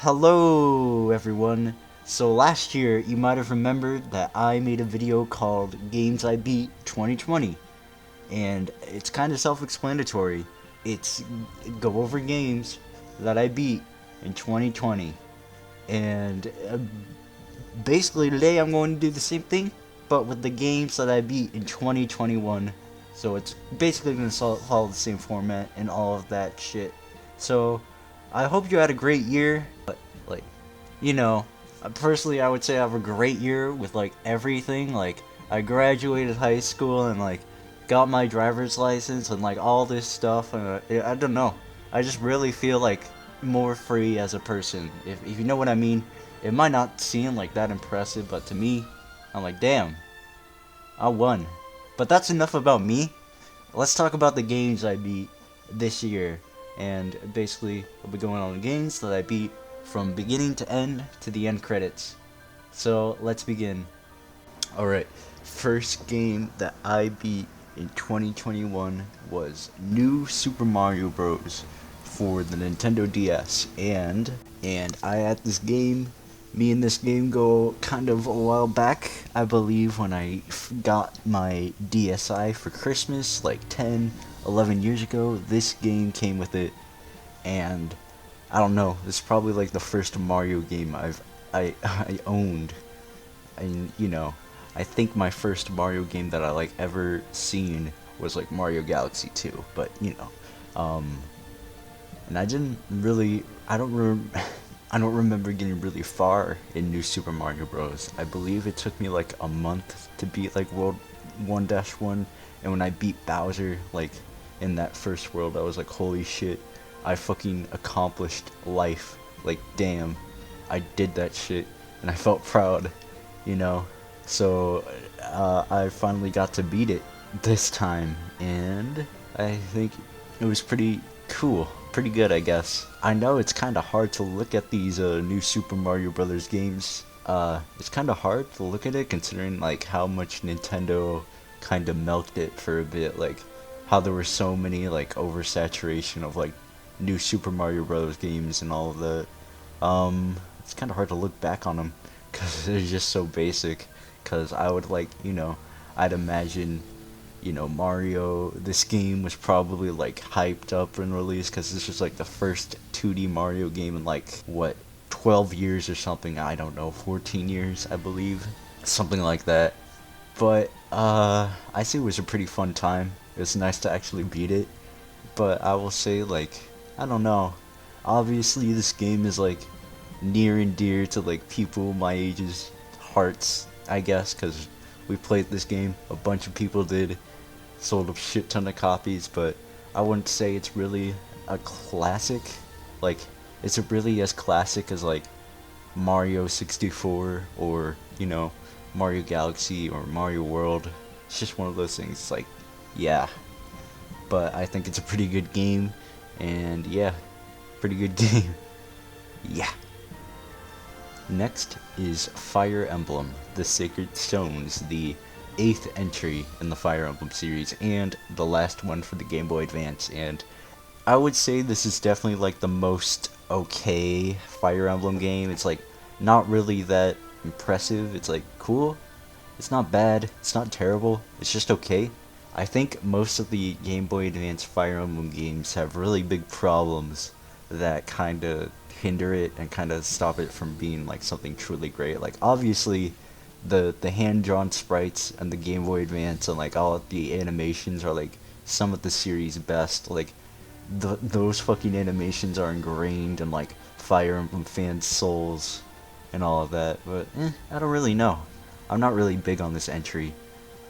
Hello everyone. So last year you might have remembered that I made a video called Games I Beat 2020, and it's kind of self-explanatory. It's go over games that I beat in 2020. And basically today I'm going to do the same thing but with the games that I beat in 2021. So it's basically going to follow the same format and all of that shit. So I hope you had a great year. Like, you know, personally, I would say I have a great year with like everything. Like, I graduated high school and like got my driver's license and like all this stuff. And I don't know. I just really feel like more free as a person. If you know what I mean, it might not seem like that impressive, but to me, I'm like, damn, I won. But that's enough about me. Let's talk about the games I beat this year. And basically, we'll be going on the games that I beat from beginning to end to the end credits. So let's begin. Alright, first game that I beat in 2021 was New Super Mario Bros. For the Nintendo DS. And I had this game. Me and this game go kind of a while back, I believe, when I got my DSi for Christmas, like 10, 11 years ago. This game came with it, and I don't know. This is probably like the first Mario game I owned. And I think my first Mario game that I like ever seen was like Mario Galaxy 2. But and I didn't really. I don't remember getting really far in New Super Mario Bros. I believe it took me like a month to beat like World 1-1, and when I beat Bowser like in that first world, I was like, holy shit, I fucking accomplished life. Like, damn, I did that shit, and I felt proud, you know. So I finally got to beat it this time, and I think it was pretty cool. Pretty good, I guess. I know it's kind of hard to look at these new Super Mario Brothers games. It's kind of hard to look at it considering like how much Nintendo kind of milked it for a bit. Like how there were so many like oversaturation of like new Super Mario Brothers games and all of that. It's kind of hard to look back on them because they're just so basic. Because I would like, I'd imagine Mario, this game was probably like hyped up and released because this was like the first 2D Mario game in like, what, 12 years or something, I don't know, 14 years, I believe. Something like that. But, I say it was a pretty fun time. It was nice to actually beat it. But I will say, like, I don't know. Obviously, this game is like near and dear to like people my age's hearts, I guess, because we played this game. A bunch of people did. Sold a shit ton of copies, but I wouldn't say it's really a classic. Like, is it really as classic as like Mario 64 or Mario Galaxy or Mario World? It's just one of those things. It's like, yeah, but I think it's a pretty good game, and yeah, pretty good game. Yeah. Next is Fire Emblem, the Sacred Stones, the 8th entry in the Fire Emblem series, and the last one for the Game Boy Advance. And I would say this is definitely like the most okay Fire Emblem game. It's like not really that impressive. It's like cool. It's not bad. It's not terrible. It's just okay. I think most of the Game Boy Advance Fire Emblem games have really big problems that kind of hinder it and kind of stop it from being like something truly great. Like obviously the hand-drawn sprites and the Game Boy Advance and like all of the animations are like some of the series best. Like those fucking animations are ingrained in like Fire Emblem fans' souls and all of that. But I don't really know. I'm not really big on this entry.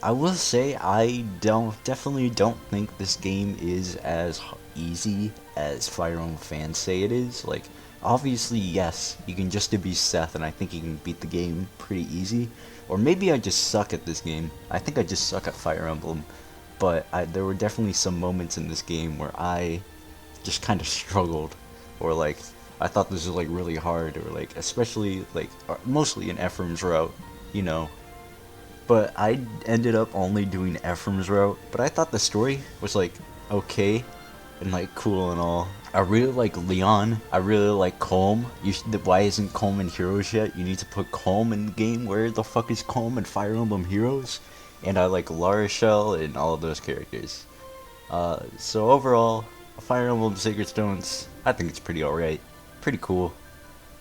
I will say I definitely don't think this game is as easy as Fire Emblem fans say it is. Like, obviously, yes, you can just be Seth, and I think you can beat the game pretty easy. Or maybe I just suck at this game. I think I just suck at Fire Emblem. But there were definitely some moments in this game where I just kind of struggled. Or, like, I thought this was, like, really hard. Or, like, especially, like, mostly in Ephraim's route, you know. But I ended up only doing Ephraim's route. But I thought the story was, like, okay and like cool and all. I really like Leon. I really like Colm. Why isn't Colm in Heroes yet? You need to put Colm in the game. Where the fuck is Colm in Fire Emblem Heroes? And I like Larashell and all of those characters. So overall, Fire Emblem Sacred Stones, I think it's pretty alright. Pretty cool.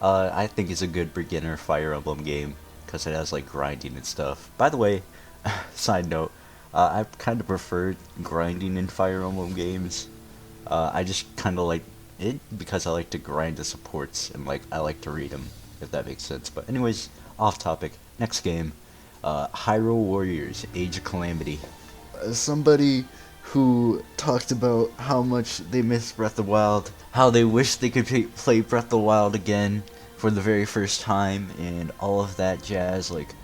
I think it's a good beginner Fire Emblem game because it has like grinding and stuff. By the way, side note, I kind of prefer grinding in Fire Emblem games. I just kind of like it because I like to grind the supports and like I like to read them, if that makes sense. But anyways, off topic. Next game, Hyrule Warriors: Age of Calamity. Somebody who talked about how much they miss Breath of the Wild, how they wish they could play Breath of the Wild again for the very first time, and all of that jazz. Like,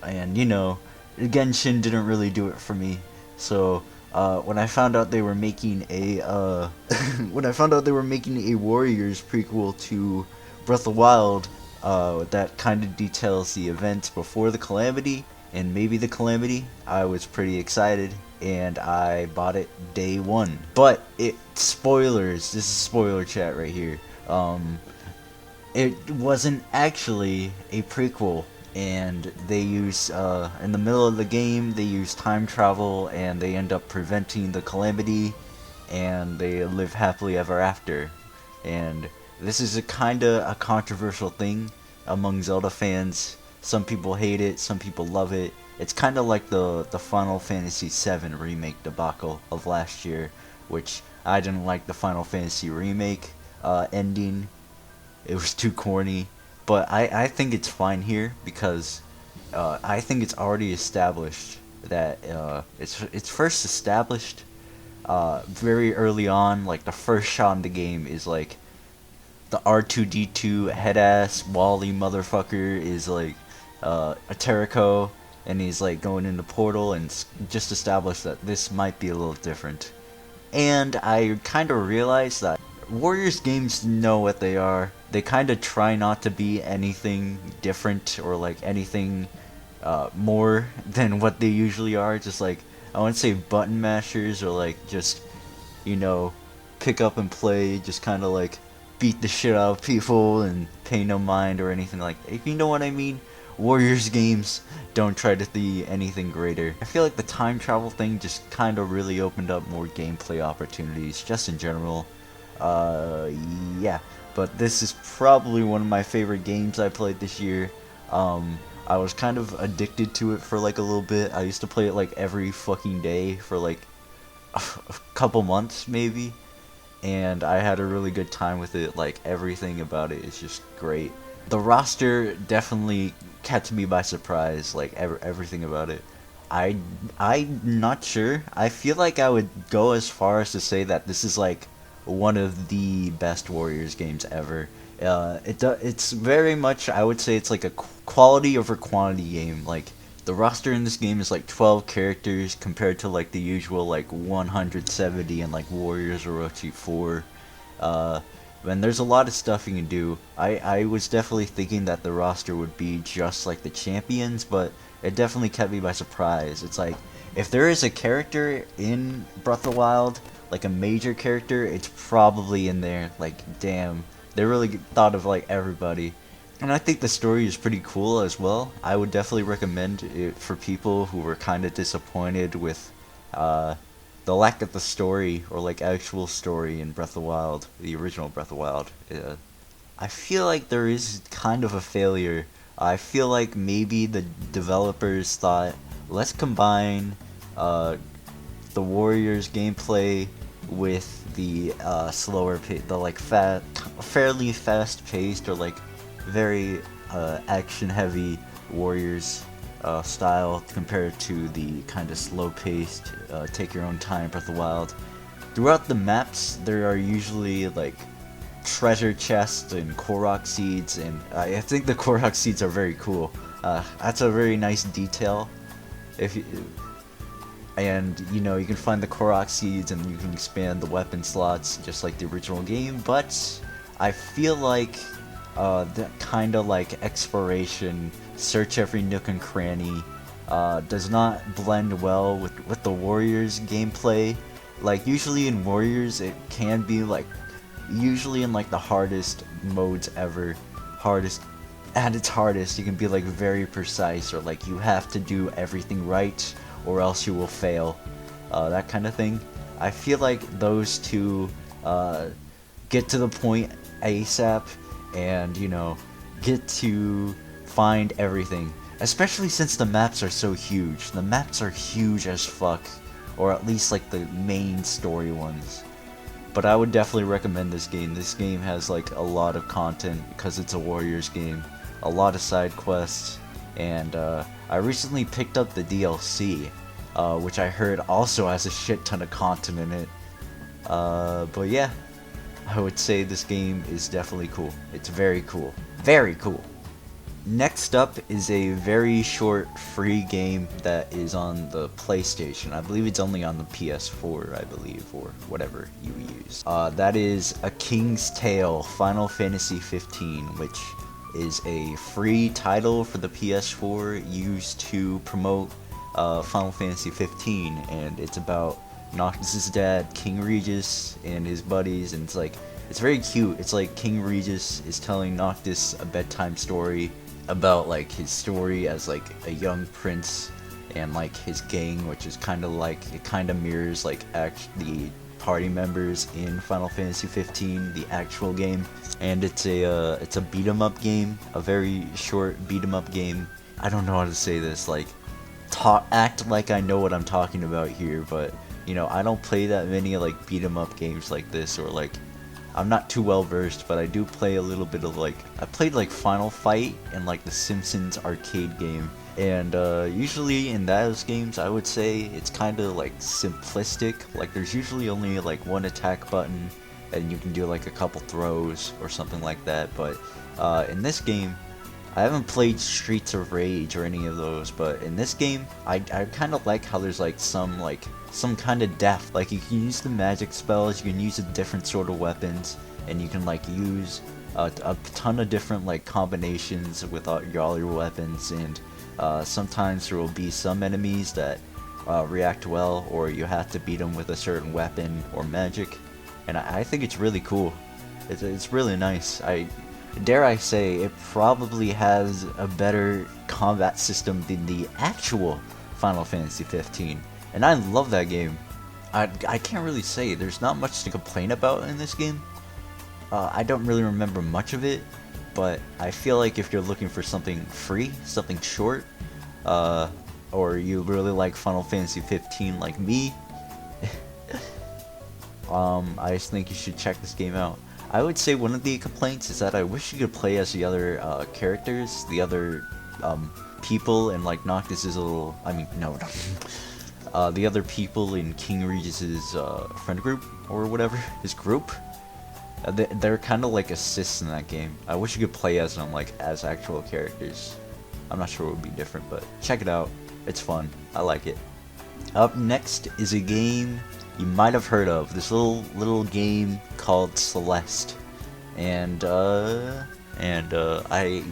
and you know, Genshin didn't really do it for me. So when I found out they were making a when I found out they were making a Warriors prequel to Breath of the Wild, that kind of details the events before the Calamity and maybe the Calamity, I was pretty excited and I bought it day one. But spoilers. This is spoiler chat right here. It wasn't actually a prequel, and they use in the middle of the game they use time travel and they end up preventing the Calamity and they live happily ever after. And this is a kind of a controversial thing among Zelda fans. Some people hate it, some people love it. It's kind of like the Final Fantasy VII remake debacle of last year, which I didn't like the Final Fantasy remake ending. It was too corny, but I think it's fine here because I think it's already established that it's first established very early on. Like the first shot in the game is like the R2D2 head ass Wally motherfucker is like a Terrico, and he's like going in the portal, and just established that this might be a little different. And I kind of realized that Warriors games know what they are. They kind of try not to be anything different or like anything more than what they usually are. Just like, I wouldn't say button mashers or like just, you know, pick up and play, just kind of like beat the shit out of people and pay no mind or anything like that. If you know what I mean. Warriors games don't try to be anything greater. I feel like the time travel thing just kind of really opened up more gameplay opportunities, just in general. Yeah, but this is probably one of my favorite games I played this year. I was kind of addicted to it for like a little bit. I used to play it like every fucking day for like a couple months maybe, and I had a really good time with it. Like everything about it is just great. The roster definitely kept me by surprise, like everything about it. I'm not sure. I feel like I would go as far as to say that this is like one of the best Warriors games ever. It's very much, I would say it's like a quality over quantity game. Like the roster in this game is like 12 characters compared to like the usual like 170 in like Warriors Orochi 4. And there's a lot of stuff you can do. I was definitely thinking that the roster would be just like the champions, but it definitely kept me by surprise. It's like, if there is a character in Breath of the Wild, like a major character, it's probably in there. Like, damn, they really thought of like everybody. And I think the story is pretty cool as well. I would definitely recommend it for people who were kind of disappointed with the lack of the story, or like actual story in Breath of the Wild, the original Breath of the Wild. I feel like there is kind of a failure. I feel like maybe the developers thought, let's combine the Warriors gameplay with the slower pace, the like fairly fast-paced or like very action-heavy Warriors style compared to the kind of slow-paced, take your own time Breath of the Wild. Throughout the maps, there are usually like treasure chests and Korok seeds, and I think the Korok seeds are very cool. That's a very nice detail. And you know, you can find the Korok seeds and you can expand the weapon slots just like the original game, but I feel like that kind of like exploration, search every nook and cranny, does not blend well with the Warriors gameplay. Like usually in Warriors it can be like usually in like the hardest modes ever, hardest at its hardest, you can be like very precise, or like you have to do everything right or else you will fail, that kind of thing. I feel like those two get to the point ASAP, and you know, get to find everything. Especially since the maps are so huge. The maps are huge as fuck, or at least like the main story ones. But I would definitely recommend this game. This game has like a lot of content because it's a Warriors game, a lot of side quests, and I recently picked up the DLC, which I heard also has a shit ton of content in it. But yeah, I would say this game is definitely cool. It's very cool. Very cool. Next up is a very short free game that is on the PlayStation. I believe it's only on the PS4, I believe, or whatever you use. That is A King's Tale Final Fantasy 15, which is a free title for the PS4 used to promote Final Fantasy 15, and it's about Noctis' dad, King Regis, and his buddies, and it's very cute. It's like King Regis is telling Noctis a bedtime story about like his story as like a young prince and like his gang, which is kind of like, it kind of mirrors like the party members in Final Fantasy 15, the actual game. And it's a beat 'em up game, a very short beat 'em up game. I don't know how to say this, like act like I know what I'm talking about here, but you know, I don't play that many like beat 'em up games like this, or like I'm not too well versed, but I do play a little bit of like, I played like Final Fight and like the Simpsons arcade game, and usually in those games I would say it's kind of like simplistic. Like there's usually only like one attack button and you can do like a couple throws or something like that, but in this game, I haven't played Streets of Rage or any of those, but in this game, I kind of like how there's like some kind of depth. Like you can use the magic spells, you can use a different sort of weapons, and you can like use a ton of different like combinations with all your weapons, and sometimes there will be some enemies that react well, or you have to beat them with a certain weapon or magic, and I think it's really cool. It's really nice. Dare I say, it probably has a better combat system than the actual Final Fantasy 15. And I love that game. I can't really say, there's not much to complain about in this game. I don't really remember much of it, but I feel like if you're looking for something free, something short, or you really like Final Fantasy 15 like me, I just think you should check this game out. I would say one of the complaints is that I wish you could play as the other characters, the other people in like Noctis's little, the other people in King Regis's friend group or whatever, his group. They're kind of like assists in that game. I wish you could play as them like as actual characters. I'm not sure it would be different, but check it out. It's fun. I like it. Up next is a game you might have heard of, this little game called Celeste, and I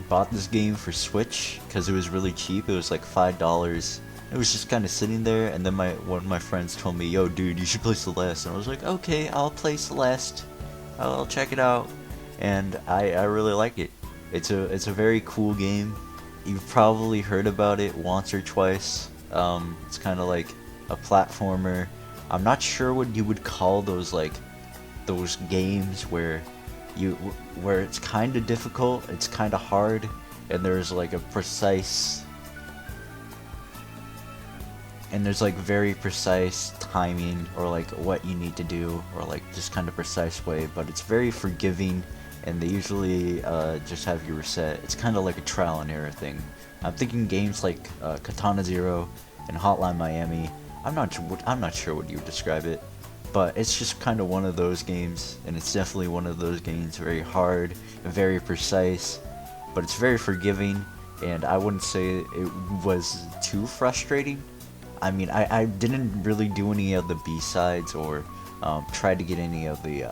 bought this game for Switch because it was really cheap. It was like $5. It was just kind of sitting there, and then one of my friends told me, "Yo, dude, you should play Celeste," and I was like, "Okay, I'll play Celeste. I'll check it out," and I really like it. It's a very cool game. You've probably heard about it once or twice. It's kind of like a platformer. I'm not sure what you would call those, like those games where it's kind of difficult, it's kind of hard, and there's like very precise timing, or like what you need to do, or like just kind of precise way, but it's very forgiving, and they usually just have you reset. It's kind of like a trial and error thing. I'm thinking games like Katana Zero and Hotline Miami. I'm not sure what you would describe it, but it's just kind of one of those games, and it's definitely one of those games, very hard, very precise, but it's very forgiving, and I wouldn't say it was too frustrating. I mean, I didn't really do any of the B-sides or try to get any of the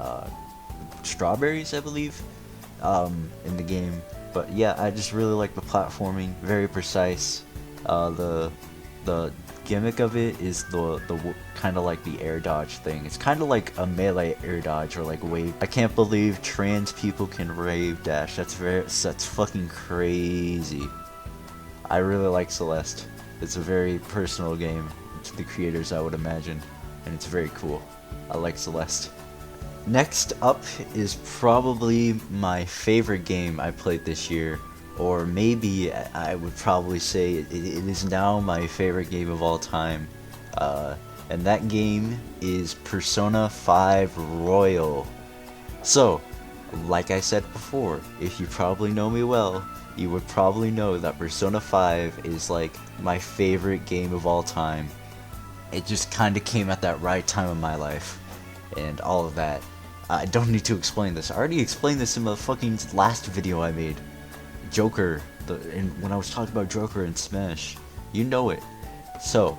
strawberries, I believe, in the game, but yeah, I just really like the platforming, very precise. The gimmick of it is the kind of like the air dodge thing. It's kind of like a melee air dodge or like wave. I can't believe trans people can rave dash. That's fucking crazy. I really like Celeste. It's a very personal game to the creators, I would imagine, and it's very cool. I like Celeste. Next up is probably my favorite game I played this year, or maybe I would probably say it is now my favorite game of all time, and that game is Persona 5 Royal. So, like I said before, if you probably know me well, you would probably know that Persona 5 is like my favorite game of all time. It just kinda came at that right time of my life, and all of that. I don't need to explain this. I already explained this in the fucking last video I made. Joker, and when I was talking about Joker and Smash, you know it. So,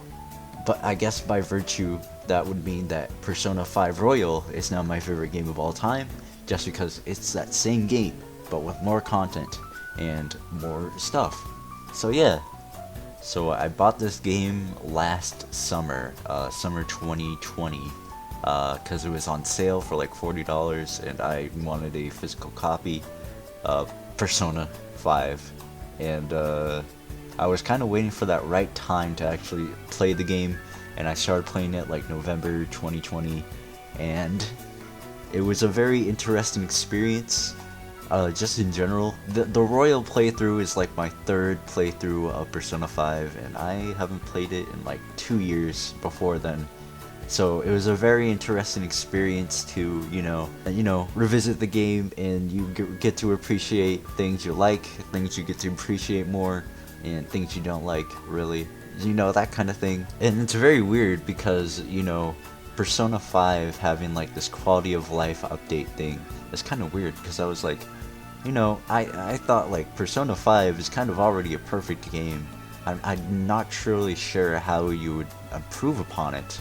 but I guess by virtue, that would mean that Persona 5 Royal is now my favorite game of all time, just because it's that same game, but with more content and more stuff. So yeah. So I bought this game last summer, summer 2020. Because it was on sale for like $40 and I wanted a physical copy of Persona 5, and I was kind of waiting for that right time to actually play the game, and I started playing it like November 2020, and it was a very interesting experience. Just in general, the Royal playthrough is like my third playthrough of Persona 5, and I haven't played it in like 2 years before then. So it was a very interesting experience to, you know, revisit the game, and you get to appreciate things you like, things you get to appreciate more, and things you don't like, really. You know, that kind of thing. And it's very weird because, you know, Persona 5 having like this quality of life update thing is kind of weird, because I was like, you know, I thought like Persona 5 is kind of already a perfect game. I'm not truly sure how you would improve upon it.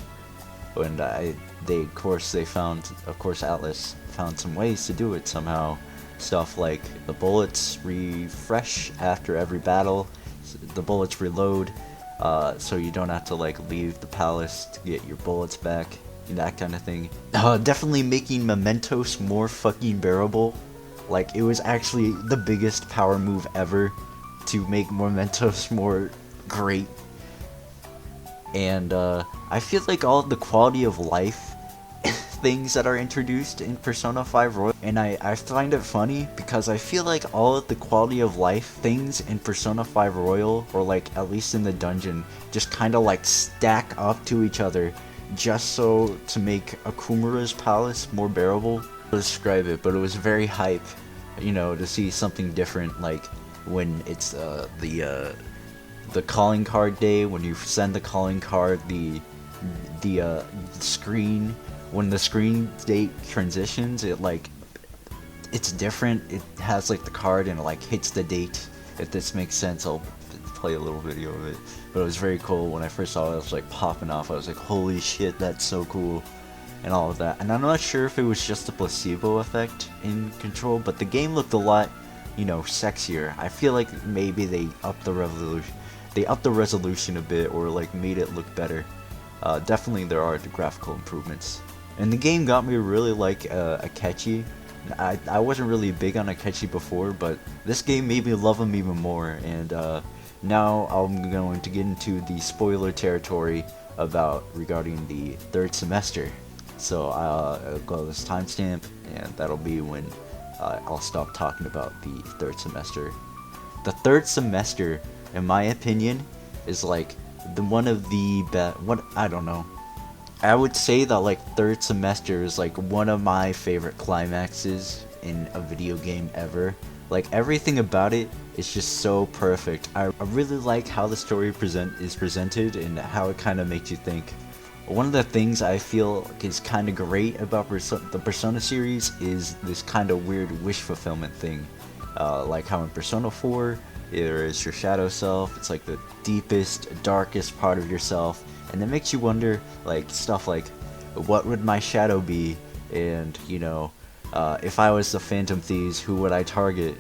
And of course, Atlas found some ways to do it somehow. Stuff like the bullets refresh after every battle, the bullets reload, so you don't have to like leave the palace to get your bullets back, that kind of thing. Definitely making Mementos more fucking bearable. Like, it was actually the biggest power move ever to make Mementos more great. And I feel like all of the quality of life things that are introduced in Persona 5 Royal, and I find it funny because I feel like all of the quality of life things in Persona 5 Royal, or like at least in the dungeon, just kind of like stack up to each other just so to make Akumura's palace more bearable. I'll describe it, but it was very hype, you know, to see something different, like when it's the calling card day, when you send the calling card, the screen, when the screen date transitions, it's different. It has like the card and it like hits the date. If this makes sense, I'll play a little video of it. But it was very cool. When I first saw it, I was like popping off. I was like, holy shit, that's so cool, and all of that. And I'm not sure if it was just a placebo effect in Control, but the game looked a lot, you know, sexier. I feel like maybe they upped the resolution a bit, or like made it look better. Definitely there are the graphical improvements. And the game got me to really like Akechi. I wasn't really big on Akechi before, but this game made me love him even more. And now I'm going to get into the spoiler territory regarding the third semester. So I'll go this timestamp, and that'll be when I'll stop talking about the third semester. The third semester, in my opinion, is like one of the best. I don't know. I would say that like third semester is like one of my favorite climaxes in a video game ever. Like, everything about it is just so perfect. I really like how the story is presented and how it kind of makes you think. One of the things I feel is kind of great about the Persona series is this kind of weird wish fulfillment thing. Like how in Persona 4, there is your shadow self. It's like the deepest, darkest part of yourself, and it makes you wonder, like, stuff like, what would my shadow be? And, you know, if I was the Phantom Thieves, who would I target?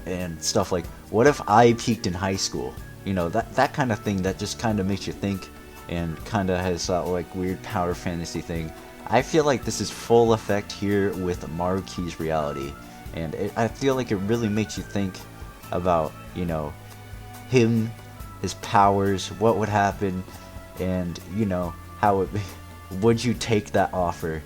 And stuff like, what if I peaked in high school? you know, that kind of thing that just kind of makes you think and kind of has that like weird power fantasy thing. I feel like this is full effect here with Maruki's reality, and I feel like it really makes you think about, you know, him, his powers, what would happen, and, you know, how it would you take that offer.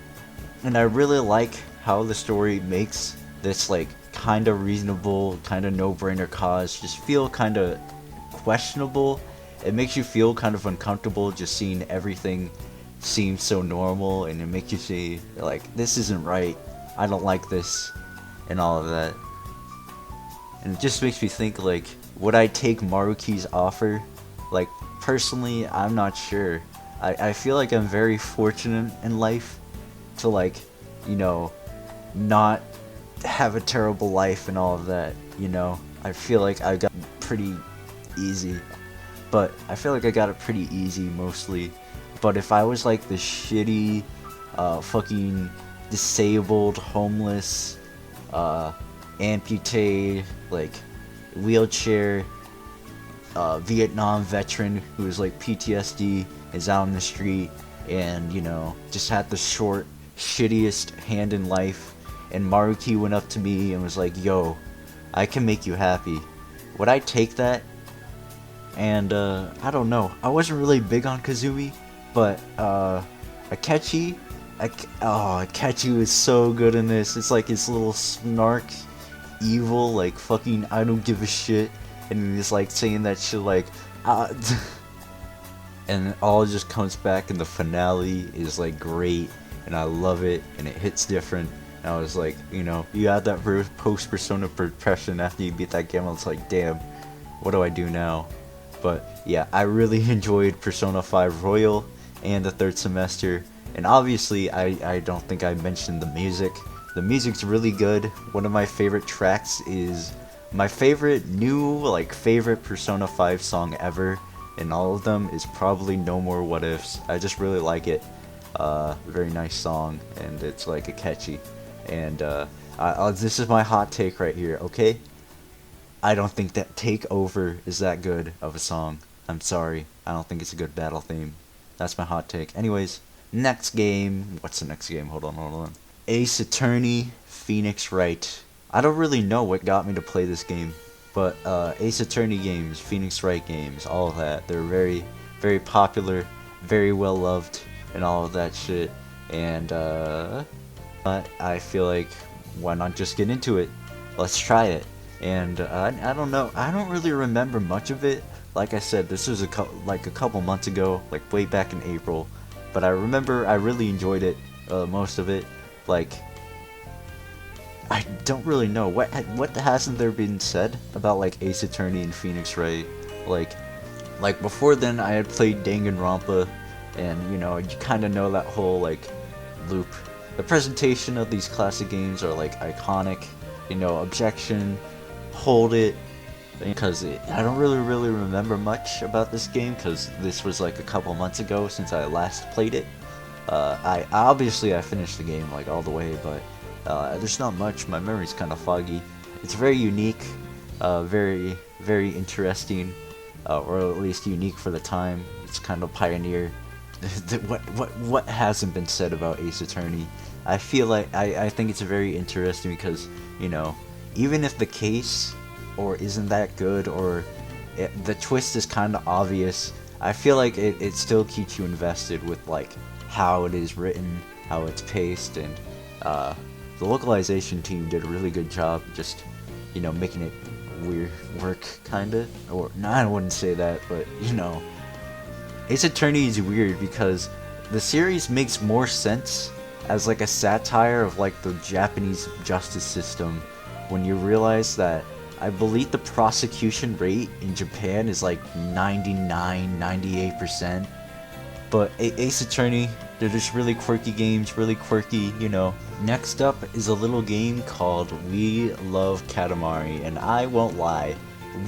And I really like how the story makes this like kind of reasonable, kind of no-brainer cause just feel kind of questionable. It makes you feel kind of uncomfortable just seeing everything seem so normal, and it makes you see like, this isn't right, I don't like this, and all of that. And it just makes me think, like, would I take Maruki's offer? Like, personally, I'm not sure. I feel like I'm very fortunate in life to, like, you know, not have a terrible life and all of that, you know. I feel like I got pretty easy, but I feel like I got it pretty easy mostly. But if I was like the shitty, fucking disabled, homeless, amputee, like wheelchair, Vietnam veteran who is like PTSD, is out in the street and, you know, just had the short, shittiest hand in life, and Maruki went up to me and was like, yo, I can make you happy, would I take that? And I don't know, I wasn't really big on Kazumi, but Akechi, Akechi was so good in this. It's like his little snark, evil, like fucking I don't give a shit, and he's like saying that shit like, and it all just comes back, and the finale is like great, and I love it, and it hits different. And I was like, you know, you had that post Persona depression after you beat that game. I was like, damn, what do I do now? But yeah, I really enjoyed Persona 5 Royal and the third semester, and obviously I don't think I mentioned the music. The music's really good. One of my favorite tracks is my favorite favorite Persona 5 song ever, and all of them is probably No More What Ifs. I just really like it. Very nice song, and it's like a catchy. And this is my hot take right here, okay? I don't think that Take Over is that good of a song. I'm sorry. I don't think it's a good battle theme. That's my hot take. Anyways, next game. What's the next game? Hold on. Ace Attorney, Phoenix Wright. I don't really know what got me to play this game, but Ace Attorney games, Phoenix Wright games, all of that, they're very, very popular, very well loved, and all of that shit. And but I feel like, why not just get into it? Let's try it. And I don't know, I don't really remember much of it. Like I said, this was a couple months ago, like way back in April. But I remember I really enjoyed it, most of it. Like, I don't really know what hasn't there been said about like Ace Attorney and Phoenix Wright. Like before then, I had played Danganronpa, and you know, you kind of know that whole like loop. The presentation of these classic games are like iconic. You know, objection, hold it, because I don't really remember much about this game, because this was like a couple months ago since I last played it. I obviously finished the game like all the way, but there's not much. My memory's kind of foggy. It's very unique, very interesting, or at least unique for the time. It's kind of pioneer. What hasn't been said about Ace Attorney? I feel like I think it's very interesting because, you know, even if the case or isn't that good, or the twist is kind of obvious, I feel like it still keeps you invested with like how it is written, how it's paced, and the localization team did a really good job just, you know, making it weird work, kinda. Or no, I wouldn't say that, but you know, Ace Attorney is weird because the series makes more sense as like a satire of like the Japanese justice system when you realize that I believe the prosecution rate in Japan is like 99-98%. But Ace Attorney, they're just really quirky games, really quirky, you know. Next up is a little game called We Love Katamari, and I won't lie,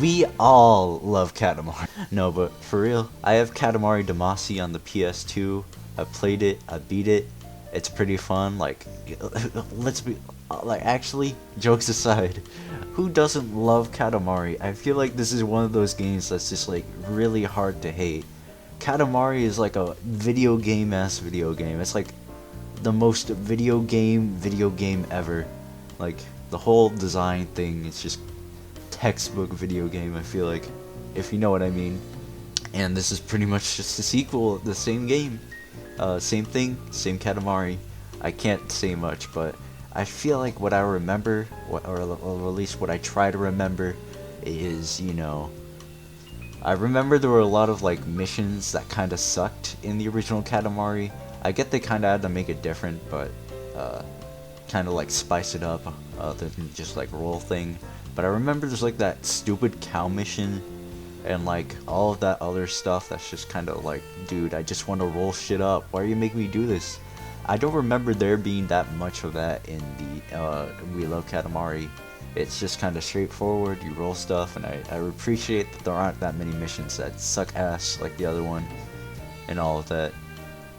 we all love Katamari. No, but for real, I have Katamari Damacy on the PS2. I played it, I beat it. It's pretty fun. Like, Like, actually, jokes aside, who doesn't love Katamari? I feel like this is one of those games that's just like really hard to hate. Katamari is like a video game ass video game. It's like the most video game ever. Like, the whole design thing is just textbook video game, I feel like, if you know what I mean. And this is pretty much just a sequel, the same game. Same thing, same Katamari. I can't say much, but I feel like what I remember, or at least what I try to remember, is, you know, I remember there were a lot of like missions that kind of sucked in the original Katamari. I get they kind of had to make it different, but kind of like spice it up, other than just like roll thing. But I remember there's like that stupid cow mission and like all of that other stuff that's just kind of like, dude, I just want to roll shit up. Why are you making me do this? I don't remember there being that much of that in the We Love Katamari. It's just kind of straightforward, you roll stuff, and I appreciate that there aren't that many missions that suck ass like the other one and all of that.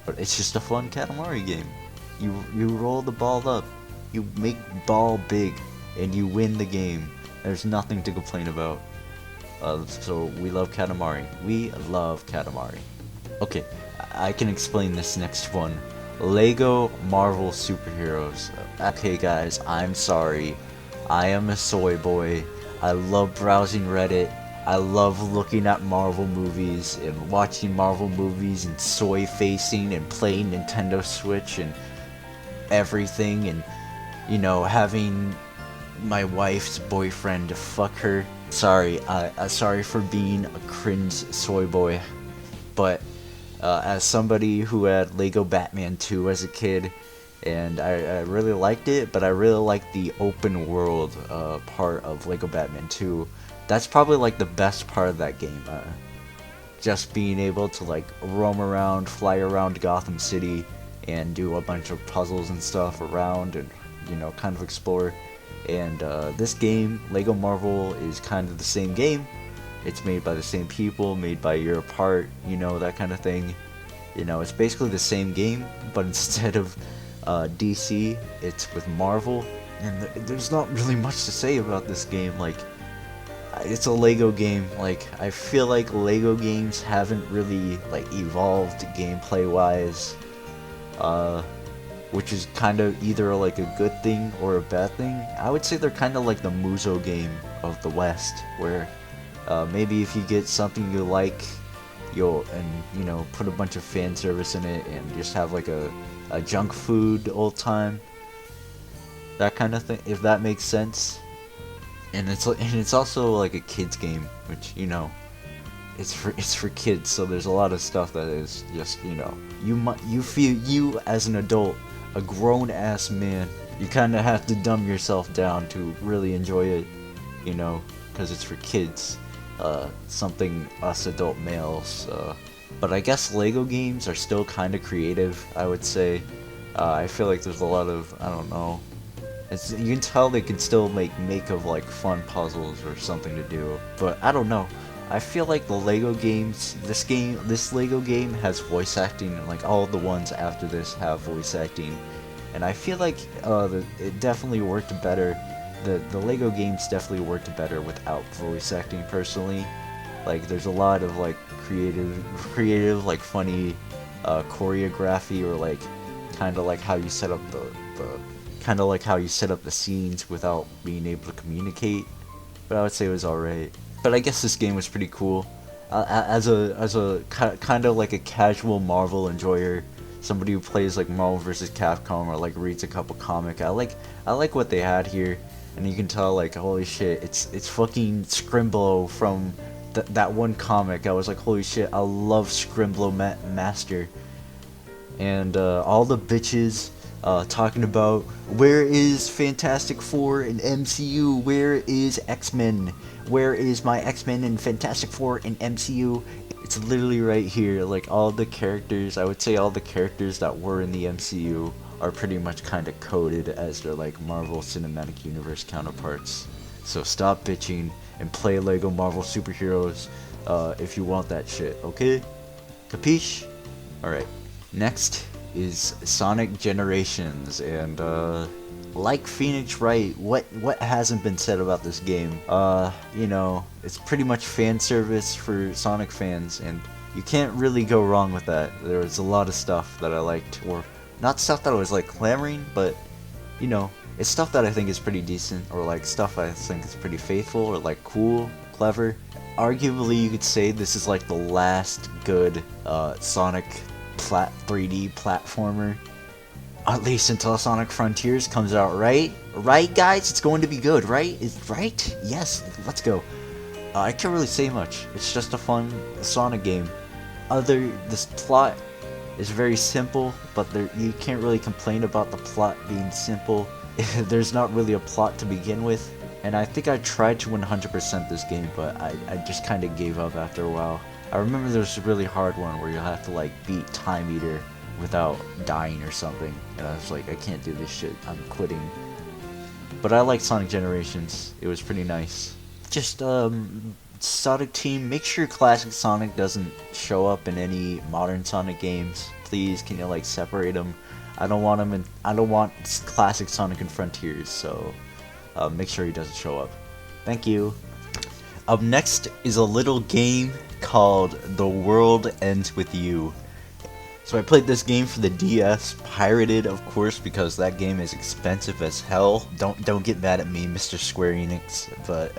But it's just a fun Katamari game. You roll the ball up, you make ball big, and you win the game. There's nothing to complain about. So we love Katamari. We love Katamari. Okay, I can explain this next one. Lego Marvel Superheroes. Okay guys, I'm sorry. I am a soy boy. I love browsing Reddit. I love looking at Marvel movies and watching Marvel movies and soy facing and playing Nintendo Switch and everything, and, you know, having my wife's boyfriend fuck her. Sorry, sorry for being a cringe soy boy, but as somebody who had Lego Batman 2 as a kid, and I really liked it, but I really liked the open world part of Lego Batman 2. That's probably like the best part of that game. Just being able to like roam around, fly around Gotham City, and do a bunch of puzzles and stuff around, and, you know, kind of explore. And this game, Lego Marvel, is kind of the same game. It's made by the same people, made by a year apart, you know, that kind of thing. You know, it's basically the same game, but instead of DC, it's with Marvel. And there's not really much to say about this game. Like, it's a Lego game. Like, I feel like Lego games haven't really like evolved gameplay wise, which is kind of either like a good thing or a bad thing. I would say they're kind of like the Muso game of the West, where maybe if you get something you like, you know, put a bunch of fan service in it and just have like a junk food old time, that kind of thing, if that makes sense. And it's also like a kids game, which, you know, it's for kids, so there's a lot of stuff that is just, you know, you feel, you as an adult, a grown ass man, you kind of have to dumb yourself down to really enjoy it, you know, because it's for kids. Something us adult males, but I guess Lego games are still kind of creative, I would say. I feel like there's a lot of, I don't know, you can tell they can still make of like fun puzzles or something to do, but I don't know. I feel like the Lego games, this Lego game has voice acting, and like all the ones after this have voice acting, and I feel like it definitely worked better. The Lego games definitely worked better without voice acting, personally. Like, there's a lot of like creative like funny choreography, or like kind of like how you set up the scenes without being able to communicate. But I would say it was alright. But I guess this game was pretty cool. As a kind of like a casual Marvel enjoyer, somebody who plays like Marvel vs. Capcom, or like reads a couple comic, I like what they had here. And you can tell, like, holy shit, it's fucking Scrimblow from that one comic. I was like, holy shit, I love Scrimblow Master. And all the bitches talking about, where is Fantastic Four in MCU? Where is X-Men? Where is my X-Men and Fantastic Four in MCU? It's literally right here. Like, all the characters, I would say all the characters that were in the MCU are pretty much kind of coded as their like Marvel Cinematic Universe counterparts. So stop bitching and play Lego Marvel Superheroes if you want that shit, okay? Capiche? Alright. Next is Sonic Generations, and like Phoenix Wright, what hasn't been said about this game? You know, it's pretty much fan service for Sonic fans, and you can't really go wrong with that. There was a lot of stuff that I liked, or not stuff that I was like clamoring, but you know, it's stuff that I think is pretty decent, or like stuff I think is pretty faithful, or like cool, clever. Arguably, you could say this is like the last good Sonic 3D platformer. At least until Sonic Frontiers comes out, right? Right, guys? It's going to be good, right? Right? Yes, let's go. I can't really say much. It's just a fun Sonic game. This plot is very simple, but you can't really complain about the plot being simple. There's not really a plot to begin with. And I think I tried to 100% this game, but I just kind of gave up after a while. I remember there was a really hard one where you have to like beat Time Eater without dying or something, and I was like, I can't do this shit, I'm quitting. But I like Sonic Generations, it was pretty nice. Just Sonic Team, make sure classic Sonic doesn't show up in any modern Sonic games. Please, can you like separate them? I don't want classic Sonic and Frontiers, so make sure he doesn't show up. Thank you. Up next is a little game called The World Ends With You. So I played this game for the DS, pirated of course, because that game is expensive as hell. Don't get mad at me, Mr. Square Enix. But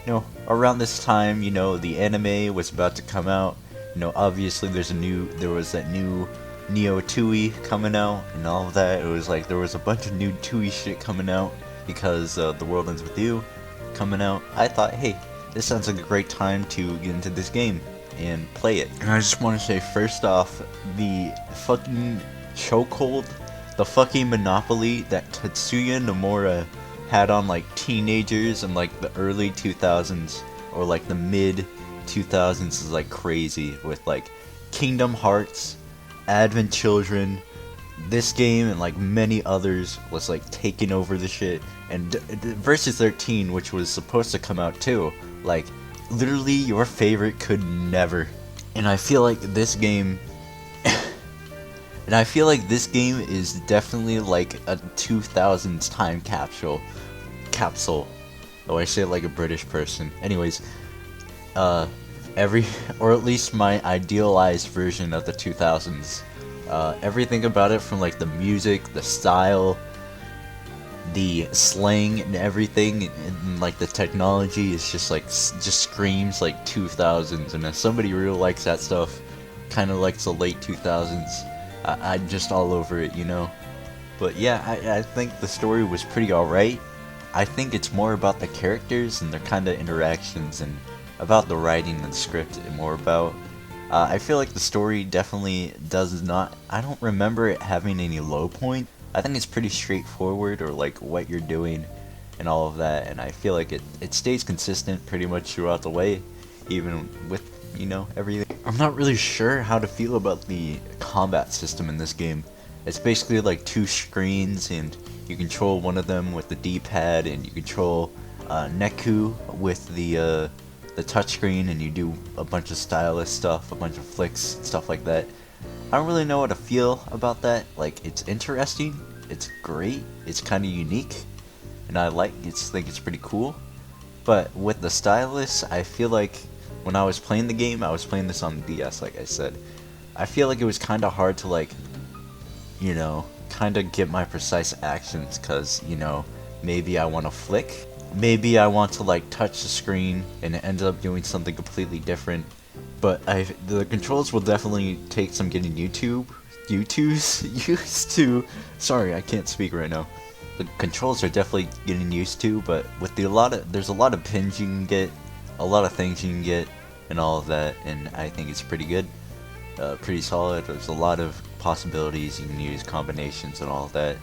you know, around this time, you know, the anime was about to come out. You know, obviously there was that new Neo Tooie coming out and all of that. It was like there was a bunch of new Tooie shit coming out because The World Ends With You coming out. I thought, hey, this sounds like a great time to get into this game and play it. And I just want to say, first off, the fucking chokehold, the fucking monopoly that Tetsuya Nomura had on like teenagers in like the early 2000s or like the mid 2000s is like crazy, with like Kingdom Hearts, Advent Children, this game and like many others was like taking over the shit. And Versus 13, which was supposed to come out too, like literally your favorite could never. And I feel like this game is definitely like a 2000s time capsule. Oh, I say it like a British person. Anyways, or at least my idealized version of the 2000s. Everything about it, from like the music, the style, the slang and everything, and like the technology is just like just screams like 2000s. And as somebody really likes that stuff, kind of likes the late 2000s, I'm just all over it, you know. But yeah, I think the story was pretty alright. I think it's more about the characters and their kind of interactions, and about the writing and the script, and more about I feel like the story definitely does not, I don't remember it having any low point. I think it's pretty straightforward, or like what you're doing and all of that, and I feel like it stays consistent pretty much throughout the way, even with, you know, everything. I'm not really sure how to feel about the combat system in this game. It's basically like two screens, and you control one of them with the D-pad, and you control Neku with the touchscreen, and you do a bunch of stylus stuff, a bunch of flicks, stuff like that. I don't really know how to feel about that. Like, it's interesting, it's great, it's kind of unique, and I think it's pretty cool. But with the stylus, I feel like when I was playing the game, I was playing this on the DS, like I said. I feel like it was kind of hard to, like, you know, kind of get my precise actions, because, you know, maybe I want to flick, maybe I want to like touch the screen, and it ends up doing something completely different. But the controls will definitely take some getting used to. Sorry, I can't speak right now. The controls are definitely getting used to, but with there's a lot of pins you can get, a lot of things you can get, and all of that, and I think it's pretty good, pretty solid. There's a lot of possibilities you can use, combinations and all of that.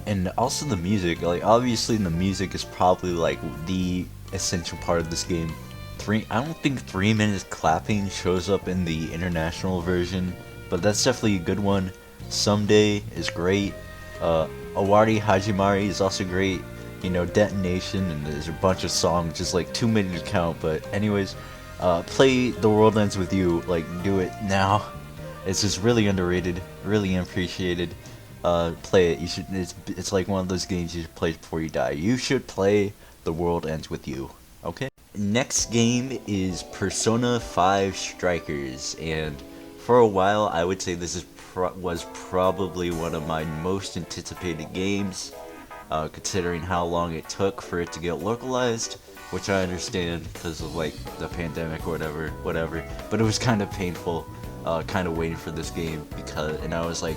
And also the music, like obviously the music is probably like the essential part of this game. I don't think 3 minutes clapping shows up in the international version, but that's definitely a good one. Someday is great. Owari Hajimari is also great. You know, Detonation, and there's a bunch of songs, just like too many to count. But anyways, play The World Ends With You. Like, do it now. It's just really underrated, really appreciated. play it. You should. It's like one of those games you should play before you die. You should play The World Ends With You. Okay. Next game is Persona 5 Strikers, and for a while I would say this was probably one of my most anticipated games, considering how long it took for it to get localized, which I understand because of like the pandemic or whatever. But it was kind of painful, kind of waiting for this game and I was like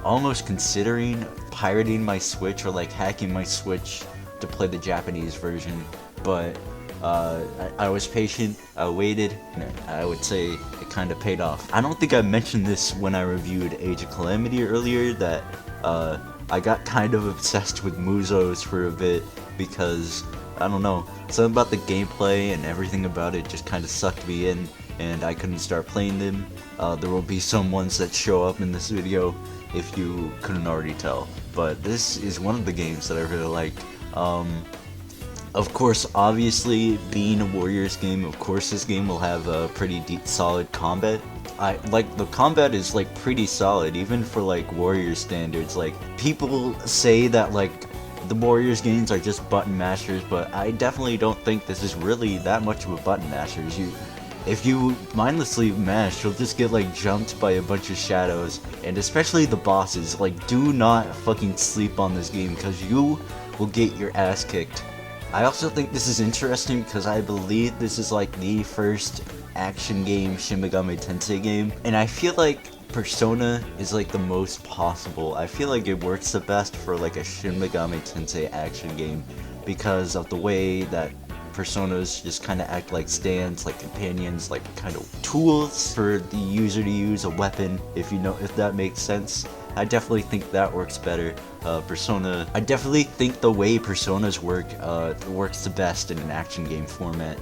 almost considering pirating my Switch or like hacking my Switch to play the Japanese version, but I was patient, I waited, and I would say it kind of paid off. I don't think I mentioned this when I reviewed Age of Calamity earlier, that I got kind of obsessed with Muzos for a bit because, I don't know, something about the gameplay and everything about it just kind of sucked me in, and I couldn't start playing them. There will be some ones that show up in this video if you couldn't already tell, but this is one of the games that I really liked. Of course, obviously, being a Warriors game, of course this game will have a pretty solid combat. The combat is like pretty solid, even for like Warriors standards. Like, people say that like the Warriors games are just button mashers, but I definitely don't think this is really that much of a button masher. If you mindlessly mash, you'll just get like jumped by a bunch of shadows, and especially the bosses. Like, do not fucking sleep on this game, because you will get your ass kicked. I also think this is interesting because I believe this is like the first action game Shin Megami Tensei game, and I feel like Persona is like the most possible. I feel like it works the best for like a Shin Megami Tensei action game because of the way that Personas just kind of act like stands, like companions, like kind of tools for the user to use a weapon, if that makes sense. I definitely think that works better. I definitely think the way Personas work works the best in an action game format.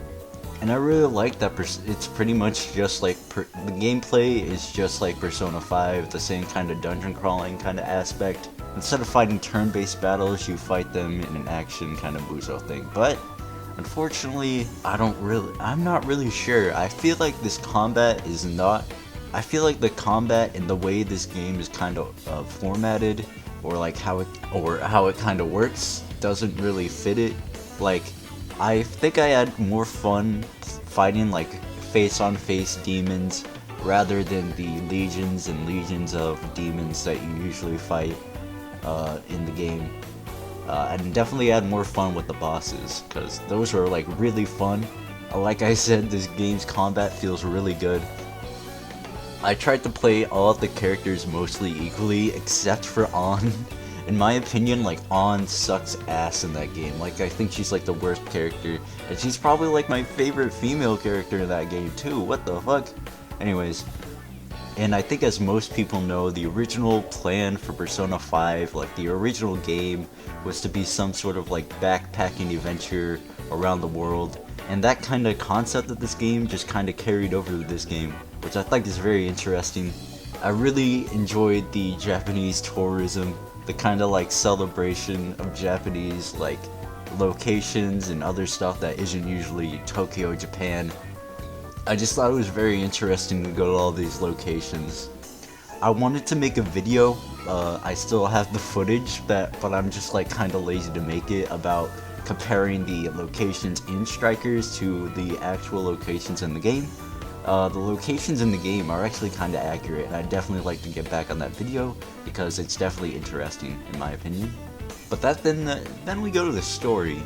And I really like that it's pretty much just like the gameplay is just like Persona 5, the same kind of dungeon crawling kind of aspect. Instead of fighting turn-based battles, you fight them in an action kind of Muso thing. But unfortunately, I'm not really sure. I feel like this combat is not. I feel like the combat and the way this game is kind of formatted, or like how it kind of works, doesn't really fit it. Like, I think I had more fun fighting like face-on-face demons rather than the legions and legions of demons that you usually fight in the game. And definitely had more fun with the bosses, because those were like really fun. Like I said, this game's combat feels really good. I tried to play all of the characters mostly equally, except for Ann. In my opinion, like, Ann sucks ass in that game. Like, I think she's like the worst character, and she's probably like my favorite female character in that game too. What the fuck? Anyways, and I think as most people know, the original plan for Persona 5, like the original game, was to be some sort of like backpacking adventure around the world. And that kind of concept of this game just kind of carried over to this game, which I think is very interesting. I really enjoyed the Japanese tourism, the kind of like celebration of Japanese like locations and other stuff that isn't usually Tokyo, Japan. I just thought it was very interesting to go to all these locations. I wanted to make a video, I still have the footage, but I'm just like kind of lazy to make it, about comparing the locations in Strikers to the actual locations in the game. The locations in the game are actually kind of accurate, and I'd definitely like to get back on that video because it's definitely interesting in my opinion. But then we go to the story,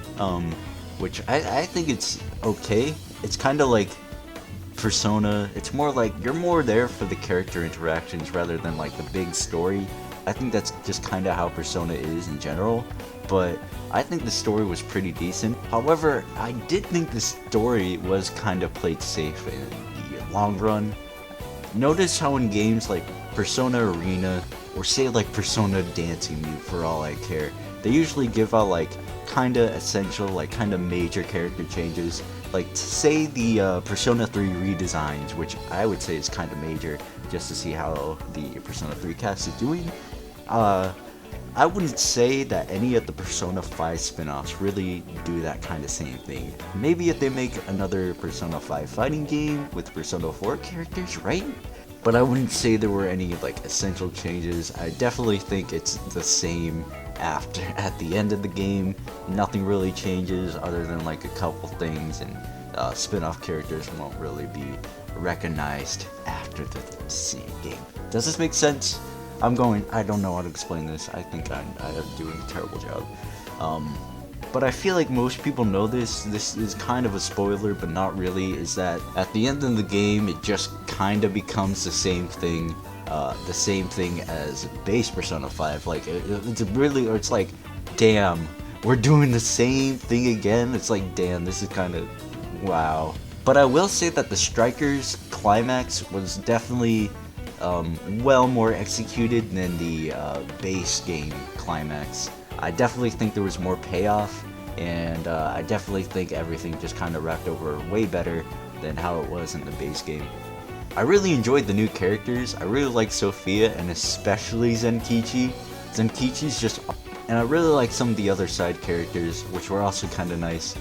which I think it's okay. It's kind of like Persona. It's more like you're more there for the character interactions rather than like the big story. I think that's just kind of how Persona is in general, but I think the story was pretty decent. However, I did think the story was kind of played safe in the long run. Notice how in games like Persona Arena, or say like Persona Dancing Mute for all I care, they usually give out like kinda essential, like kinda major character changes. Like, say the Persona 3 redesigns, which I would say is kinda major, just to see how the Persona 3 cast is doing. I wouldn't say that any of the Persona 5 spin-offs really do that kind of same thing. Maybe if they make another Persona 5 fighting game with Persona 4 characters, right? but I wouldn't say there were any like essential changes. I definitely think it's the same after at the end of the game. Nothing really changes other than like a couple things, and spin-off characters won't really be recognized after the game. Does this make sense? I don't know how to explain this. I think I am doing a terrible job. But I feel like most people know this. This is kind of a spoiler, but not really. Is that at the end of the game, it just kind of becomes the same thing as base Persona 5. Like it's like, damn, we're doing the same thing again. It's like, damn, this is kind of wow. But I will say that the Strikers climax was definitely well more executed than the base game climax. I definitely think there was more payoff, and I definitely think everything just kind of wrapped over way better than how it was in the base game. I really enjoyed the new characters. I really like Sophia, and especially Zenkichi. Zenkichi's just... And I really like some of the other side characters, which were also kind of nice.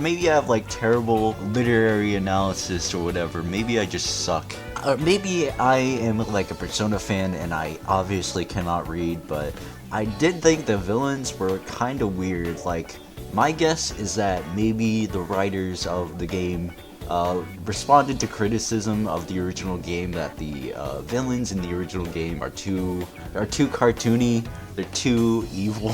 Maybe I have like terrible literary analysis or whatever. Maybe I just suck. Maybe I am like a Persona fan and I obviously cannot read, but I did think the villains were kind of weird. Like, my guess is that maybe the writers of the game responded to criticism of the original game that the villains in the original game are too cartoony, they're too evil.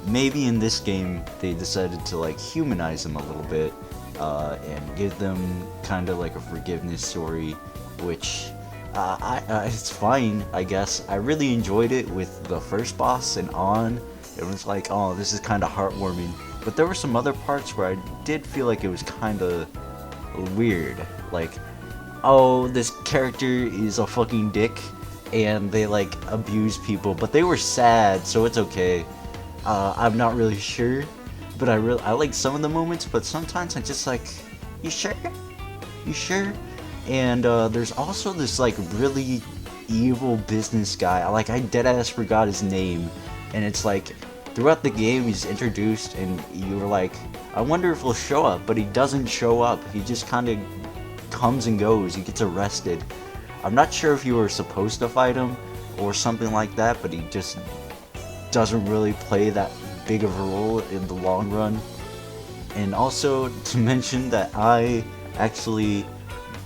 Maybe in this game they decided to like humanize them a little bit and give them kind of like a forgiveness story, which it's fine, I guess. I really enjoyed it with the first boss and on. It was like, oh, this is kind of heartwarming. But there were some other parts where I did feel like it was kind of weird. Like, oh, this character is a fucking dick and they like abuse people, but they were sad, so it's okay. I'm not really sure, but I like some of the moments, but sometimes I just like, you sure? You sure? And there's also this like really evil business guy. I deadass forgot his name, and it's like throughout the game he's introduced, and you're like, I wonder if he'll show up, but he doesn't show up. He just kind of comes and goes. He gets arrested. I'm not sure if you were supposed to fight him or something like that, but he just doesn't really play that big of a role in the long run. And also to mention that I actually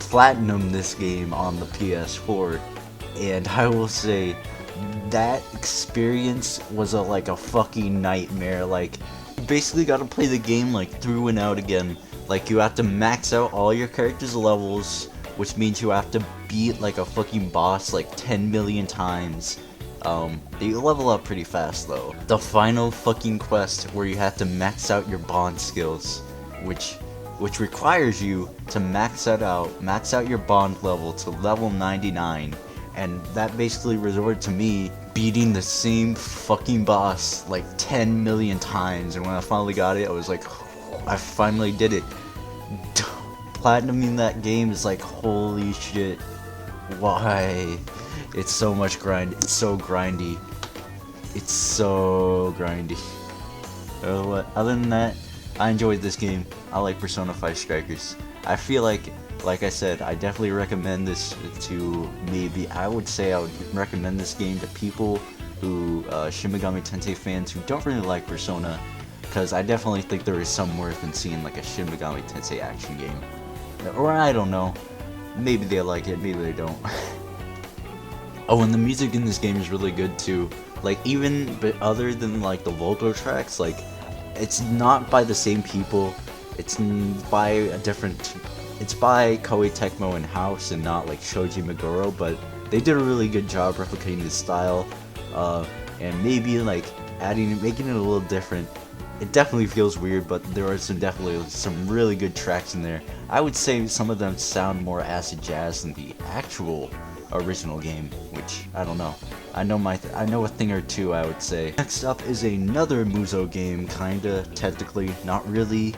platinumed this game on the PS4, and I will say that experience was like a fucking nightmare. Like, you basically got to play the game like through and out again. Like, you have to max out all your characters' levels, which means you have to beat like a fucking boss like 10 million times. You level up pretty fast though. The final fucking quest where you have to max out your bond skills, which requires you to max out your bond level to level 99, and that basically resorted to me beating the same fucking boss like 10 million times, and when I finally got it, I was like, I finally did it. Platinuming that game is like, holy shit, why? It's so much grind. It's so grindy. It's so grindy. Other than that, I enjoyed this game. I like Persona 5 Strikers. I feel like I said, I definitely recommend this to I would say I would recommend this game to people who, Shin Megami Tensei fans who don't really like Persona, because I definitely think there is some worth in seeing like a Shin Megami Tensei action game. Or I don't know. Maybe they like it, maybe they don't. Oh, and the music in this game is really good too. Like, but other than like the vocal tracks, like, it's not by the same people. It's by Koei Tecmo and House, and not like Shoji Meguro, but they did a really good job replicating the style, and maybe like making it a little different. It definitely feels weird, but there are definitely some really good tracks in there. I would say some of them sound more acid jazz than the actual original game, which I don't know. I know a thing or two, I would say. Next up is another Muso game, kinda, technically, not really,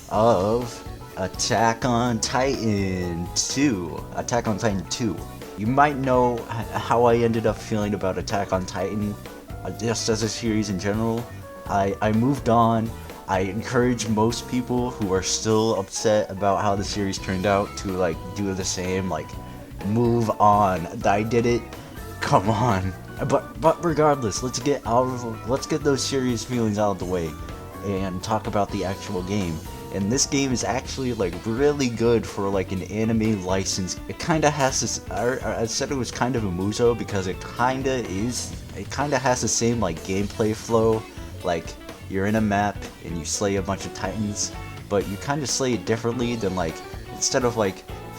of Attack on Titan 2. Attack on Titan 2. You might know how I ended up feeling about Attack on Titan, just as a series in general. I moved on. I encourage most people who are still upset about how the series turned out to like do the same, like Move on. I did it. Come on. But regardless, let's get those serious feelings out of the way and talk about the actual game. And this game is actually like really good for like an anime license. It kind of has this. I said it was kind of a muso because it kind of is. It kind of has the same like gameplay flow. Like you're in a map and you slay a bunch of titans, but you kind of slay it differently than like instead of like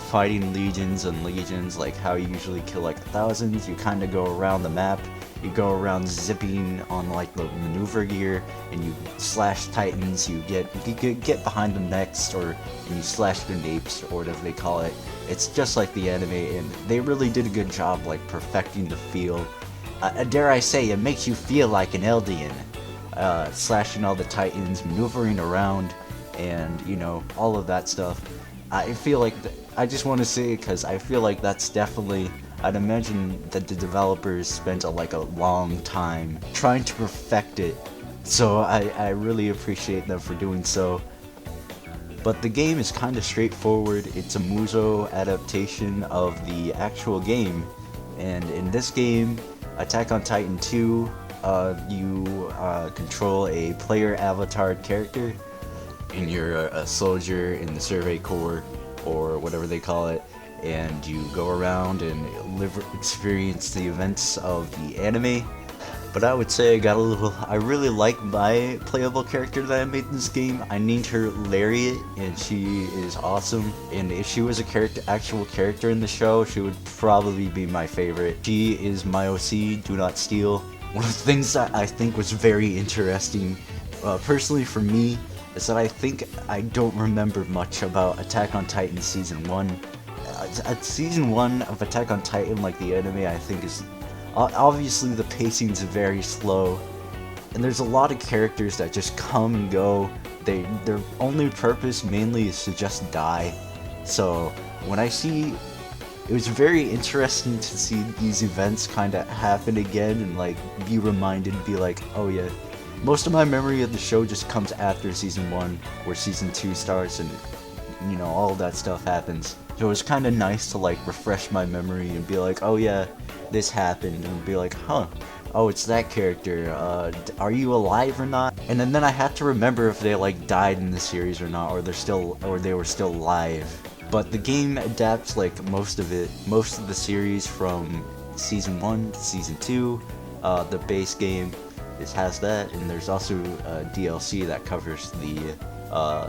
fighting legions and legions like how you usually kill like thousands. You kind of go around the map. You go around zipping on like the maneuver gear, and you slash titans. You get behind them next, and you slash their napes or whatever they call it. It's just like the anime, and they really did a good job like perfecting the feel. Dare I say, it makes you feel like an Eldian, slashing all the titans, maneuvering around, and you know all of that stuff. I feel like I just want to say it because I feel like that's definitely. I'd imagine that the developers spent like a long time trying to perfect it, so I really appreciate them for doing so. But the game is kind of straightforward. It's a Muso adaptation of the actual game, and in this game, Attack on Titan 2, you control a player avatar character, and you're a soldier in the Survey Corps, or whatever they call it, and you go around and experience the events of the anime. But I would say I really like my playable character that I made in this game. I named her Lariat, and she is awesome. And if she was a actual character in the show, she would probably be my favorite. She is my OC, Do Not Steal. One of the things that I think was very interesting, personally for me, is that I don't remember much about Attack on Titan Season 1. Season 1 of Attack on Titan, like the anime, I think is... obviously the pacing's very slow, and there's a lot of characters that just come and go. Their only purpose mainly is to just die. So, when I see... It was very interesting to see these events kind of happen again and like be reminded, be like, oh yeah. Most of my memory of the show just comes after Season 1, where Season 2 starts and, you know, all that stuff happens. So it was kind of nice to like refresh my memory and be like, oh yeah, this happened, and be like, huh, oh it's that character, are you alive or not? And then I had to remember if they like died in the series or not, or they were still alive. But the game adapts like most of the series from Season 1 to Season 2, the base game. It has that, and there's also a DLC that covers the